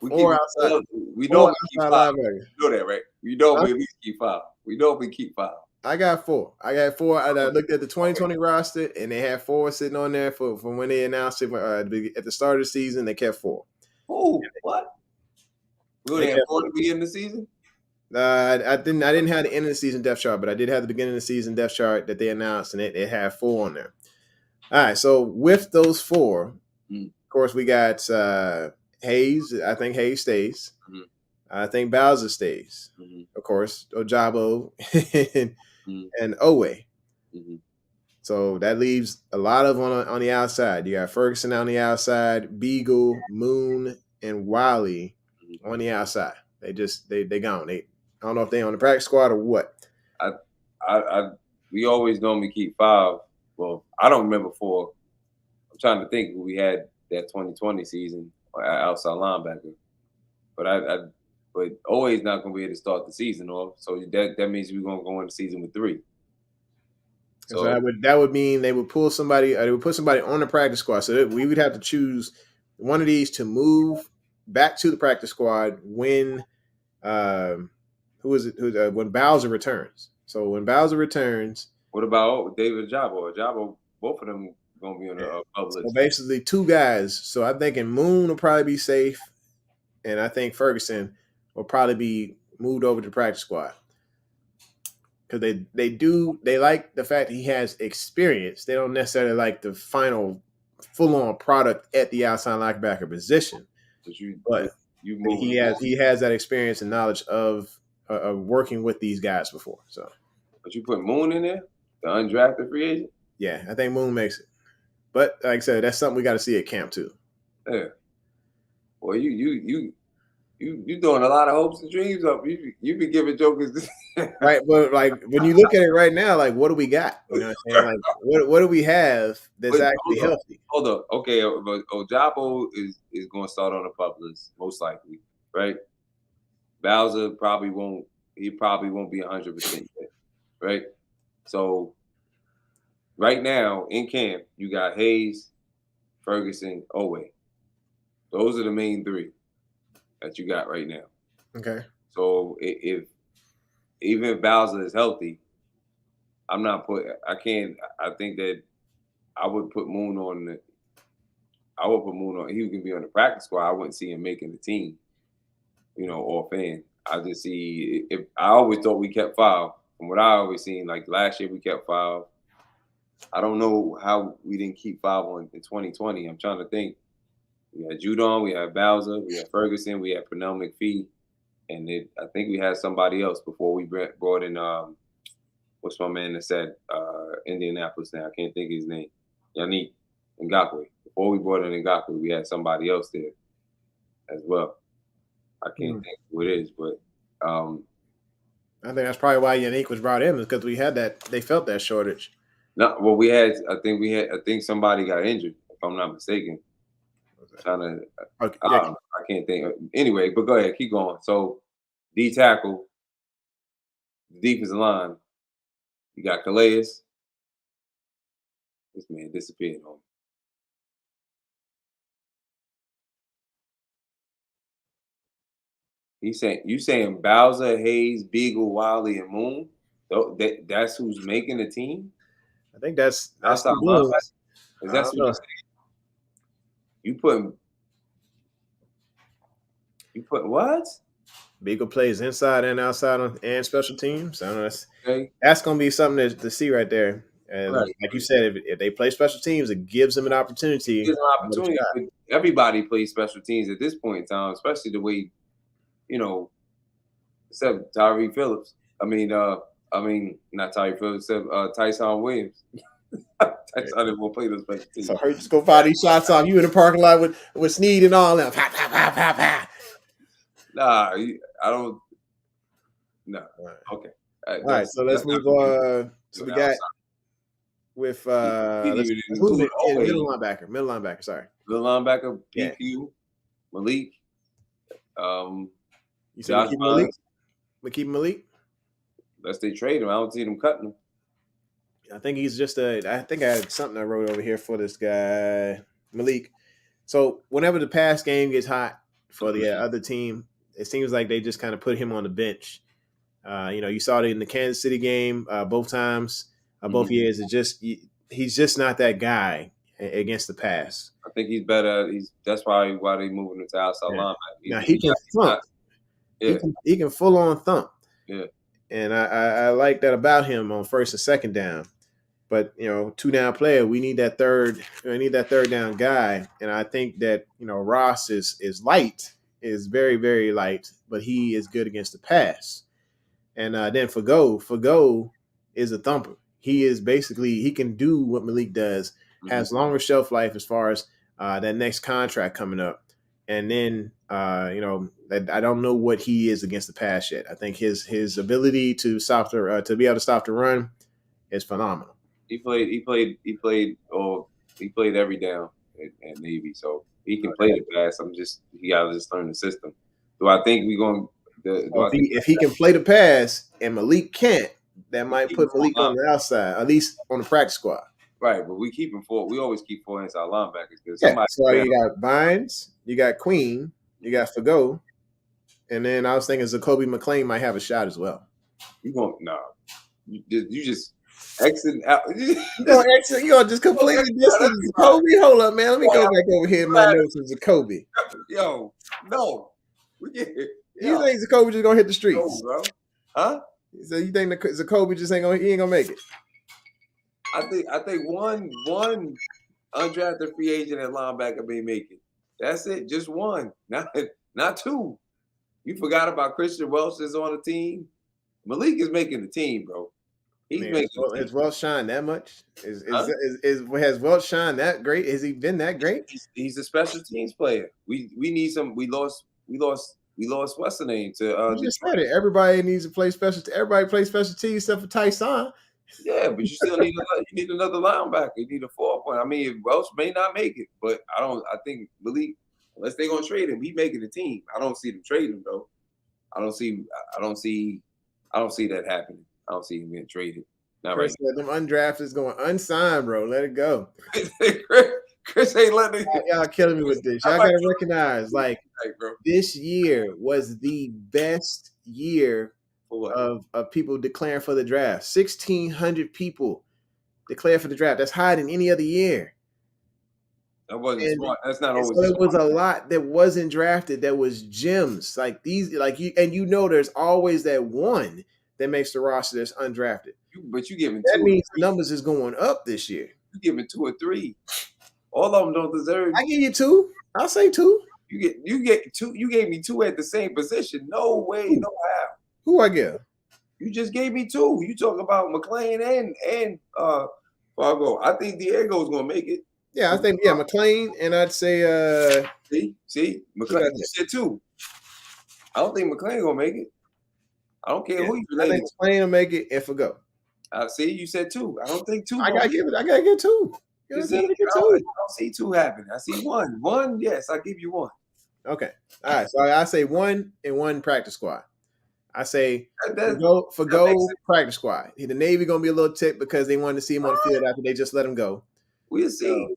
Four outside. We know we keep 5. You know that, right? We know we at least keep 5. We know we keep 5. I got 4. I looked at the 2020 roster, and they had 4 sitting on there from when they announced it at the start of the season. They kept 4. Oh, what? We only had 4 to begin the season? I didn't have the end of the season depth chart, but I did have the beginning of the season depth chart that they announced, and it had 4 on there. All right, so with those 4, of course, we got Hayes. I think Hayes stays. Mhm. I think Bowser stays. Mhm. Of course, Ojabo and, Mhm. and Owe. Mhm. So that leaves a lot of on the outside. You got Ferguson on the outside, Beagle, Moon, and Wiley on the outside. They gone. I don't know if they on the practice squad or what. We always normally keep 5. Well, I don't remember 4. I'm trying to think who we had that 2020 season outside linebacker, but but always not going to be able to start the season off. So that means we're going to go into the season with 3. So that would mean they would pull somebody. They would put somebody on the practice squad. So we would have to choose one of these to move back to the practice squad when when Bowser returns. So when Bowser returns, what about David Ajabo? Ajabo, both of them going to be on the club so list. basically 2 guys. So I'm thinking Moon will probably be safe, and I think Ferguson will probably be moved over to the practice squad because they like the fact that he has experience. They don't necessarily like the final full-on product at the outside linebacker position, but he has that experience and knowledge of working with these guys before. So, but you put Moon in there, the undrafted free agent. Yeah, I think Moon makes it, but like I said, that's something we got to see at camp too. Yeah. Well, you doing a lot of hopes and dreams up. You be giving jokers right, but like when you look at it right now, like what do we got? You know what I'm saying? Like what do we have that's actually healthy? Hold up. Okay, but Ojabo is going to start on the pup list most likely, right? Bowser probably won't. He probably won't be 100% yet, right? So right now in camp, you got Hayes, Ferguson, Owe. Those are the main 3 that you got right now. Okay. So if even if Bowser is healthy, I'm not put. I can't. I think that I would put Moon on the. I would put Moon on. He can be on the practice squad. I wouldn't see him making the team. Offhand. I just see if I always thought we kept 5. From what I always seen, like last year we kept 5. I don't know how we didn't keep 5 in 2020. I'm trying to think. We had Judon, we had Bowser, we had Ferguson, we had Pernell McPhee, and I think we had somebody else before we brought in what's my man that said Indianapolis now? I can't think of his name. Yannick Ngakwe. Before we brought in Ngakwe, we had somebody else there as well. I can't think who it is, but I think that's probably why Yannick was brought in, because we had that. They felt that shortage. No, well, I think somebody got injured, if I'm not mistaken. I can't think. Anyway, but go ahead, keep going. So, D tackle, defensive line. You got Calais. This man disappeared on me. You saying Bowser, Hayes, Beagle, Wiley, and Moon? That's who's making the team. I think that's outside the Blues. Is that what you're saying? You put what? Beagle plays inside and outside and special teams. I don't know. That's going to be something to see right there. And like you said, if they play special teams, it gives them an opportunity. Everybody plays special teams at this point in time, especially the way, except Tyree Phillips. I mean, not Tyree Phillips, except Tyson Williams. Tyson didn't want to play those special teams. So Hurt just go fire these shots off. You in the parking lot with Snead and all that. Pa, pa, pa, pa, pa. Nah, I don't. No. Okay. All right, so let's move on. So we got with let's move it. Middle linebacker. Sorry, middle linebacker. PQ, Malik. You said we keep Malik. Unless they trade him, I don't see them cutting him. I think he's just I think I had something I wrote over here for this guy Malik. So whenever the pass game gets hot for the other team, it seems like they just kind of put him on the bench. You saw it in the Kansas City game both times, both years. He's just not that guy against the pass. I think he's better. That's why they moving him to outside linebacker. Now he can thump. Yeah. He can full on thump. Yeah. And I like that about him on first and second down. But 2 down player, we need that third. We need that third down guy. And I think that Ross is light, is very very light, but he is good against the pass. And then Fago is a thumper. He is basically he can do what Malik does. Has longer shelf life as far as that next contract coming up. And then I don't know what he is against the pass yet. I think his ability to stop to be able to stop the run is phenomenal. He played every down at Navy, so he can play the pass. He gotta just learn the system. Do I think we're going? If he can play the pass and Malik can't, that might put Malik on the outside, at least on the practice squad. Right, but we keep him four. We always keep 4 inside linebackers because So you got Bynes, you got Queen, you got Fago, and then I was thinking Zacoby McClain might have a shot as well. You just exit out. You gonna just completely distance Zacoby? Hold up, man. Let me go back over here in my notes with Zacoby. Yo, no. You think Zacoby just gonna hit the streets? No, bro. Huh? So you think Zacoby just ain't gonna make it? I think one undrafted free agent at linebacker may make it. That's it. Just one. Not two. You forgot about Christian Welch is on the team. Malik is making the team, bro. Has Welch shined that much? Has Welch shined that great? Has he been that great? He's a special teams player. We need some. We lost what's the name to? You just said it. Everybody needs to play special. Everybody plays special teams except for Tyson. Yeah, but you still need another linebacker. You need a 4-point. I mean, Welch may not make it, but I think Malik, unless they're gonna trade him, he making the team. I don't see them trading him though. I don't see that happening. I don't see him getting traded. Not Chris right. Them undrafted is going unsigned, bro. Let it go. Chris ain't letting it. Y'all killing me with this. Y'all gotta recognize, like, this year was the best year of people declaring for the draft. 1,600 people declared for the draft. That's higher than any other year. That wasn't smart. That's not always. So it was a lot that wasn't drafted. That was gems like these, there's always that one that makes the roster that's undrafted. But you giving that means the numbers is going up this year. You giving 2 or 3. All of them don't deserve. I give you 2. I'll say 2. You get 2. You gave me 2 at the same position. No way, no how. Who I give? You just gave me 2. You talk about McClain and Fargo. I think Diego's gonna make it. Yeah, I think McClain, and I'd say see McClain. You said 2. I don't think McClain gonna make it. I don't care who you related. I think McClain will make it if I go. See, you said 2. I don't think 2. I gotta get 2. I don't see 2 happen. I see 1. 1, yes, I give you 1. Okay. All right. So I say 1 and 1 practice squad. I say for go practice squad. The Navy gonna be a little ticked because they wanted to see him on the field after they just let him go. We'll see.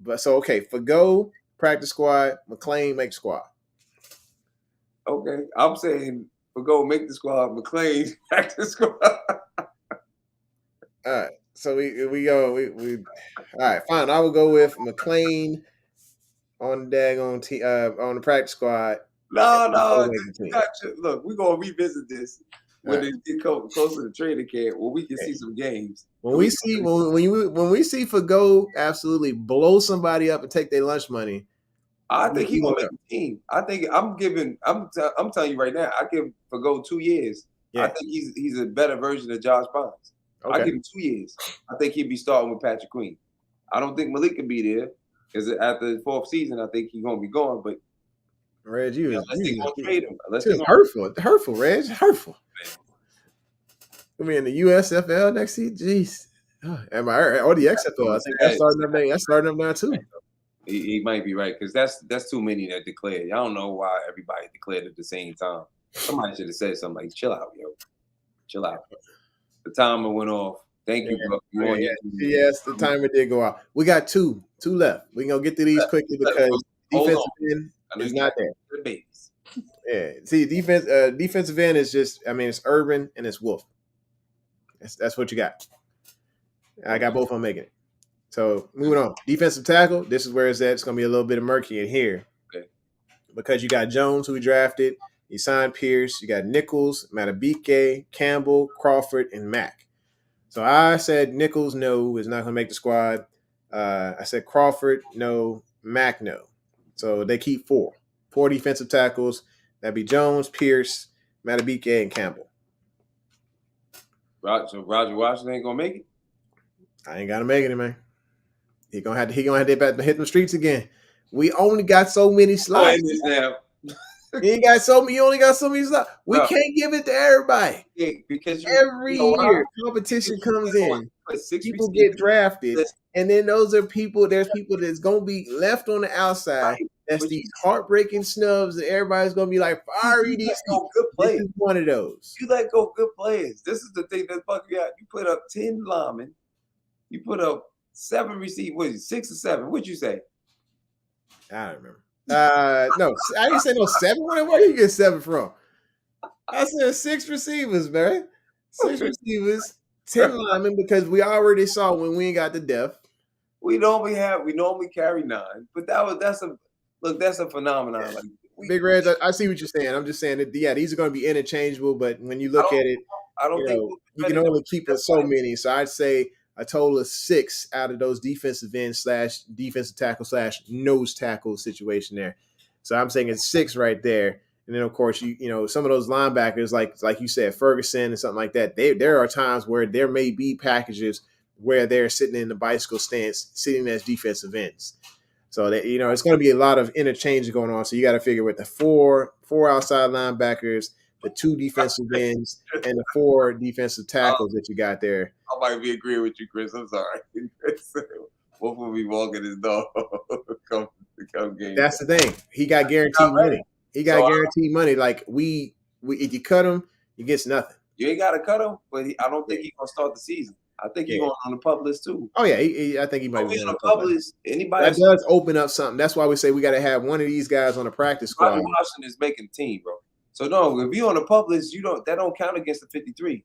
Okay, for go practice squad, McClain make squad. Okay, I'm saying for go make the squad, McClain practice squad. All right, so we go. We all right, fine. I will go with McClain on the on the practice squad. No. Look, we're gonna revisit this when they get closer to training camp, where we can see some games. When we see Fago absolutely blow somebody up and take their lunch money, I think he's gonna make the team. I think I'm telling you right now, I give Fago 2 years. Yeah. I think he's a better version of Josh Barnes. Okay. I give him 2 years. I think he'd be starting with Patrick Queen. I don't think Malik can be there because after the 4th season, I think he's gonna be gone. But Reg, unless they gonna trade him, hurtful, Reg, hurtful. I mean, the USFL next season, jeez. Or the XFL, I think that's starting up now too. He might be right because that's too many that declared. I don't know why everybody declared at the same time. Somebody should have said something like, "Chill out, yo, chill out." The timer went off. Thank you, bro. Yes, the timer did go off. We got two left. We gonna get through these quickly because defensive end is not there. Yeah, see, defensive end is just. I mean, it's Urban and it's Wolf. That's what you got. I got both of them making it. So moving on. Defensive tackle, this is where it's at. It's going to be a little bit of murky in here. Okay. Because you got Jones, who we drafted. You signed Pierce. You got Nichols, Matabike, Campbell, Crawford, and Mack. So I said Nichols, no, is not going to make the squad. I said Crawford, no. Mack, no. So they keep four defensive tackles. That'd be Jones, Pierce, Matabike, and Campbell. So Roger Washington ain't gonna make it. I ain't gotta make it, man. He gonna have to hit them streets again. We only got so many slots. You only got so many slots. We can't give it to everybody. Yeah, because every year competition comes in. People get drafted, and then there's people that's gonna be left on the outside. Right. That's these heartbreaking snubs, and everybody's gonna be like, "Fiery these good players." This is one of those. You let go good players. This is the thing that fuck you out. You put up 10 linemen. You put up 7 receivers. What is it, 6 or 7? What'd you say? I don't remember. No, I didn't say no 7. Where do you get 7 from? I said 6 receivers, man. 6 receivers, 10 linemen, because we already saw when we ain't got the depth. We normally carry 9, but that's a phenomenon. Yeah. Like Big Reds, I see what you're saying. I'm just saying that these are going to be interchangeable, but when you look at it, you can only keep so many. So I'd say a total of 6 out of those defensive end / defensive tackle / nose tackle situation there. So I'm saying it's 6 right there. And then of course you know some of those linebackers like you said, Ferguson and something like that. There are times where there may be packages where they're sitting in the bicycle stance, sitting as defensive ends. So that it's going to be a lot of interchange going on. So you got to figure with the four outside linebackers, the 2 defensive ends, and the 4 defensive tackles that you got there. I might be agreeing with you, Chris. I'm sorry. Wolf will be walking his dog come game. That's the thing. He got guaranteed money. He got guaranteed money. Like we if you cut him, he gets nothing. You ain't got to cut him, but I don't think he's gonna start the season. I think he's going on the pub list too. Oh yeah, I think he might be on the pub list. Anybody that does open up something. That's why we say we got to have one of these guys on the practice squad. Washington is making team, bro. So no, if you're on the pub list, that don't count against the 53.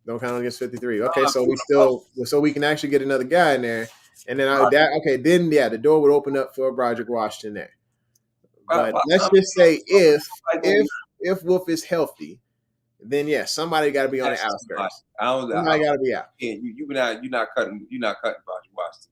Don't count against 53. Okay, so we can actually get another guy in there, and then the door would open up for Broderick Washington there. But let's just say if Wolf is healthy, then somebody got to be on the outskirts. Somebody got to be out. You're not cutting Broderick Washington.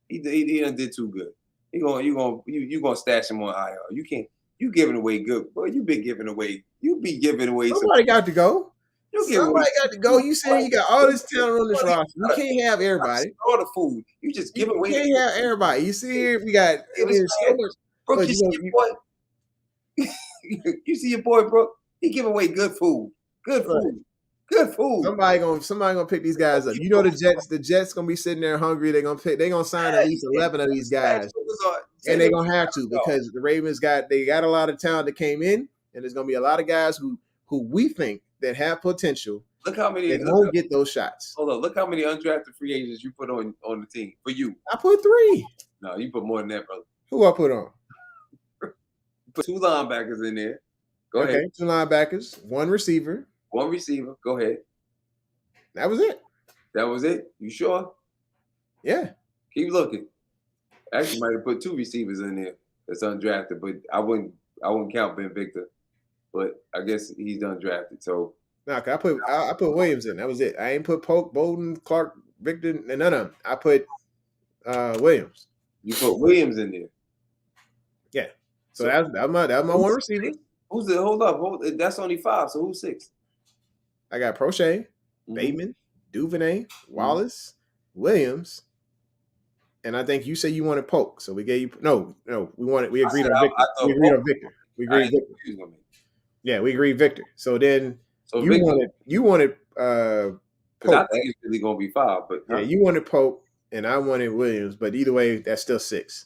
He done did too good. You gonna stash him on IR. You can't. You giving away good. Boy, you been giving away. You be giving away. Somebody got to go. Somebody got to go. You saying you got all this talent on this roster. You can't have everybody. All the food. You just give away. You can't have everybody. You see here, we got so much. Brooke, you see your boy. You see your boy, Brooke. He give away good food. Good food. Good food. Somebody gonna pick these guys up. You know the Jets gonna be sitting there hungry. They're gonna sign at least 11 of these guys, and they're gonna have to because the Ravens got a lot of talent that came in, and there's gonna be a lot of guys who we think that have potential. Look how many that won't get those shots. Hold on, look how many undrafted free agents you put on the team for you. I put 3. No, you put more than that, brother. Who I put on? Put 2 linebackers in there. Go ahead. 2 linebackers, 1 receiver. 1 receiver. Go ahead. That was it. That was it? You sure? Yeah. Keep looking. Actually, might have put 2 receivers in there that's undrafted, but I wouldn't count Ben Victor. But I guess he's undrafted. So no, I put Williams in. That was it. I ain't put Polk, Bolden, Clark, Victor, and none of them. I put Williams. You put Williams in there. Yeah. So that was my 1 receiver. Who's the hold up? That's only 5. So who's 6? I got Prochet, Bateman, Duvernay, Wallace, Williams, and I think you said you wanted Polk. So we gave you we agreed on Victor. We agreed Victor. Yeah, we agreed Victor. So then you wanted Polk. I think it's really gonna be 5, but yeah, you wanted Polk and I wanted Williams, but either way, that's still 6.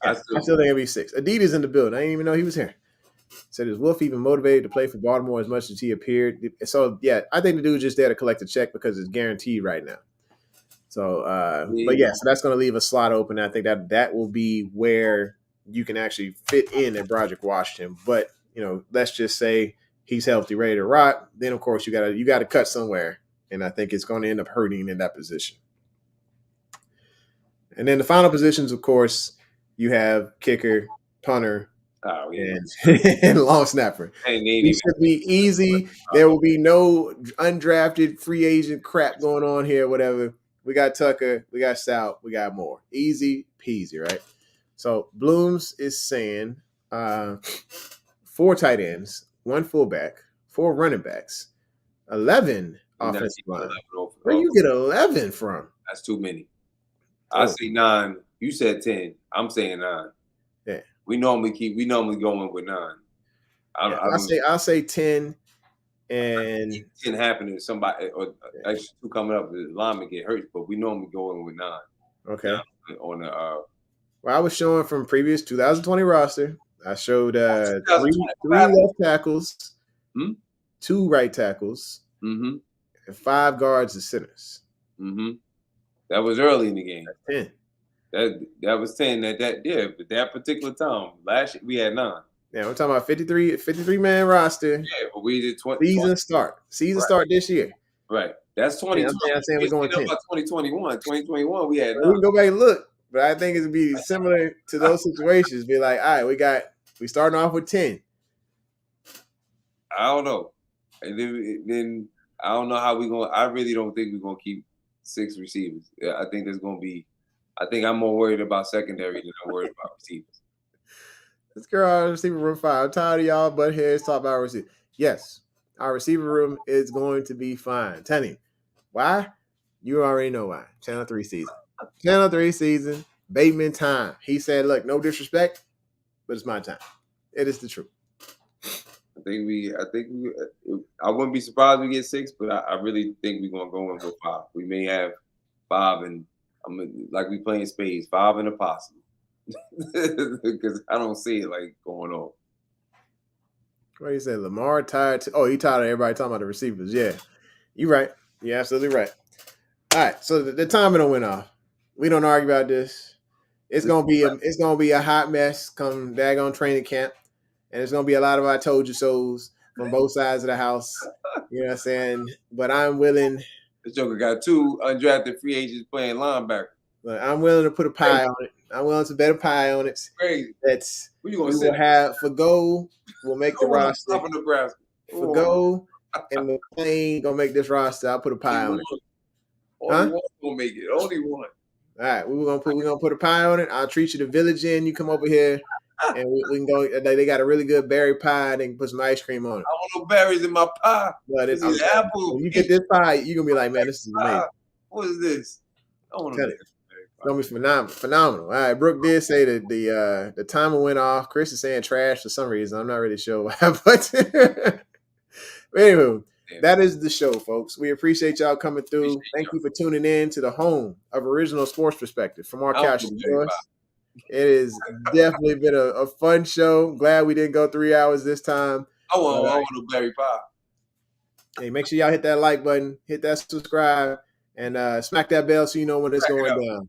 I still think it'll be 6. Adidas in the building. I didn't even know he was here. Said, is Wolf even motivated to play for Baltimore as much as he appeared? So, yeah, I think the dude's just there to collect a check because it's guaranteed right now. So, so that's going to leave a slot open. I think that will be where you can actually fit in at Broderick Washington. But, let's just say he's healthy, ready to rock. Then, of course, you got to cut somewhere. And I think it's going to end up hurting in that position. And then the final positions, of course, you have kicker, punter, Oh, yeah. and long snapper. Ain't He even. should be easy. There will be no undrafted free agent crap going on here, whatever. We got Tucker, we got Stout, we got more. Easy peasy, right? So Blooms is saying 4 tight ends, 1 fullback, 4 running backs, 11 offensive line. Where you get 11 from? That's too many. I say 9. You said 10. I'm saying 9. Yeah. We normally going with 9. I'll say 10 and 10 happening. Somebody or actually 2 coming up. The lineman get hurt, but we normally going with 9. Okay. On the well, I was showing from previous 2020 roster. I showed 3 left tackles, 2 right tackles, and 5 guards and centers. That was early in the game. That's 10. That was 10 but that particular time. Last year we had 9. Yeah, we're talking about 53 man roster. Yeah, but we did 20. Season start this year. Right. That's 2020. I'm saying we're going 10. About 2021. 2021 we had 9. We can go back and look, but I think it'd be similar to those situations. Be like, all right, we starting off with 10. I don't know. And then I don't know how we going. I really don't think we're gonna keep 6 receivers. I think there's gonna be. I think I'm more worried about secondary than I'm worried about receivers. Let's go our receiver room 5. I'm tired of y'all butt heads talk about receiver. Yes, our receiver room is going to be fine. Tenny, why? You already know why. Channel 3 season. Channel 3 season. Bateman time. He said, look, no disrespect, but it's my time. It is the truth. I wouldn't be surprised if we get 6, but I really think we're gonna go in with 5. We may have 5 and like we playing spades, 5 and a possible. Because I don't see it like going on. What do you say? Lamar tired? He tired of everybody talking about the receivers. Yeah, you're right. You're absolutely right. All right, so the timing went off. We don't argue about this. It's gonna be a hot mess come daggone training camp, and it's gonna be a lot of I told you so's from both sides of the house. You know what I'm saying? But I'm willing. This Joker got 2 undrafted free agents playing linebacker. But I'm willing to put a pie on it. I'm willing to bet a pie on it. Crazy. That's what you gonna we say? will have for go. We'll make the roster. Nebraska. For go and McClain gonna make this roster. I'll put a pie on it. Only one gonna make it. Only one. All right, we're gonna put a pie on it. I'll treat you to Village Inn. You come over here, and we can go. They got a really good berry pie. They can put some ice cream on it. I want no berries in my pie. But it's apple. When you get this pie, you're gonna be like, man, this is amazing. What is this? I want to. It's gonna be phenomenal. All right, Brooke did say that the timer went off. Chris is saying trash for some reason. I'm not really sure why, but anyway, that is the show, folks. We appreciate y'all coming through. Thank you for tuning in to the home of Original Sports Perspective from our couch to yours. It has definitely been a fun show. Glad we didn't go 3 hours this time. I want a berry pie. Hey, make sure y'all hit that like button, hit that subscribe, and smack that bell so you know when it's going down.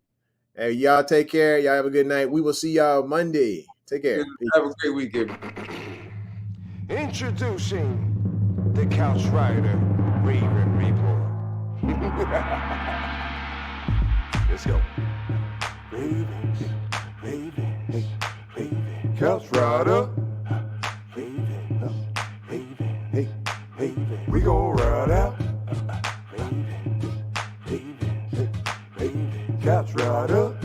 Hey, y'all take care. Y'all have a good night. We will see y'all Monday. Take care. Have a great weekend. Introducing the Couch Rider Raven Report. Let's go. Ravens, Ravens, Ravens. Couch Rider. Ravens, Ravens, Ravens. We gon' ride out. Ravens, Ravens, Ravens. Couch Rider.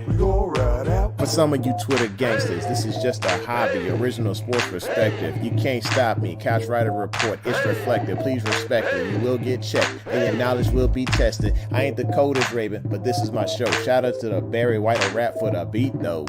We gon' ride out. For some of you Twitter gangsters, this is just a hobby, Original Sports Perspective. You can't stop me. Couch Rider Report, it's reflective. Please respect it. You will get checked, and your knowledge will be tested. I ain't the coldest Raven, but this is my show. Shout out to the Barry White rap for the beat, though.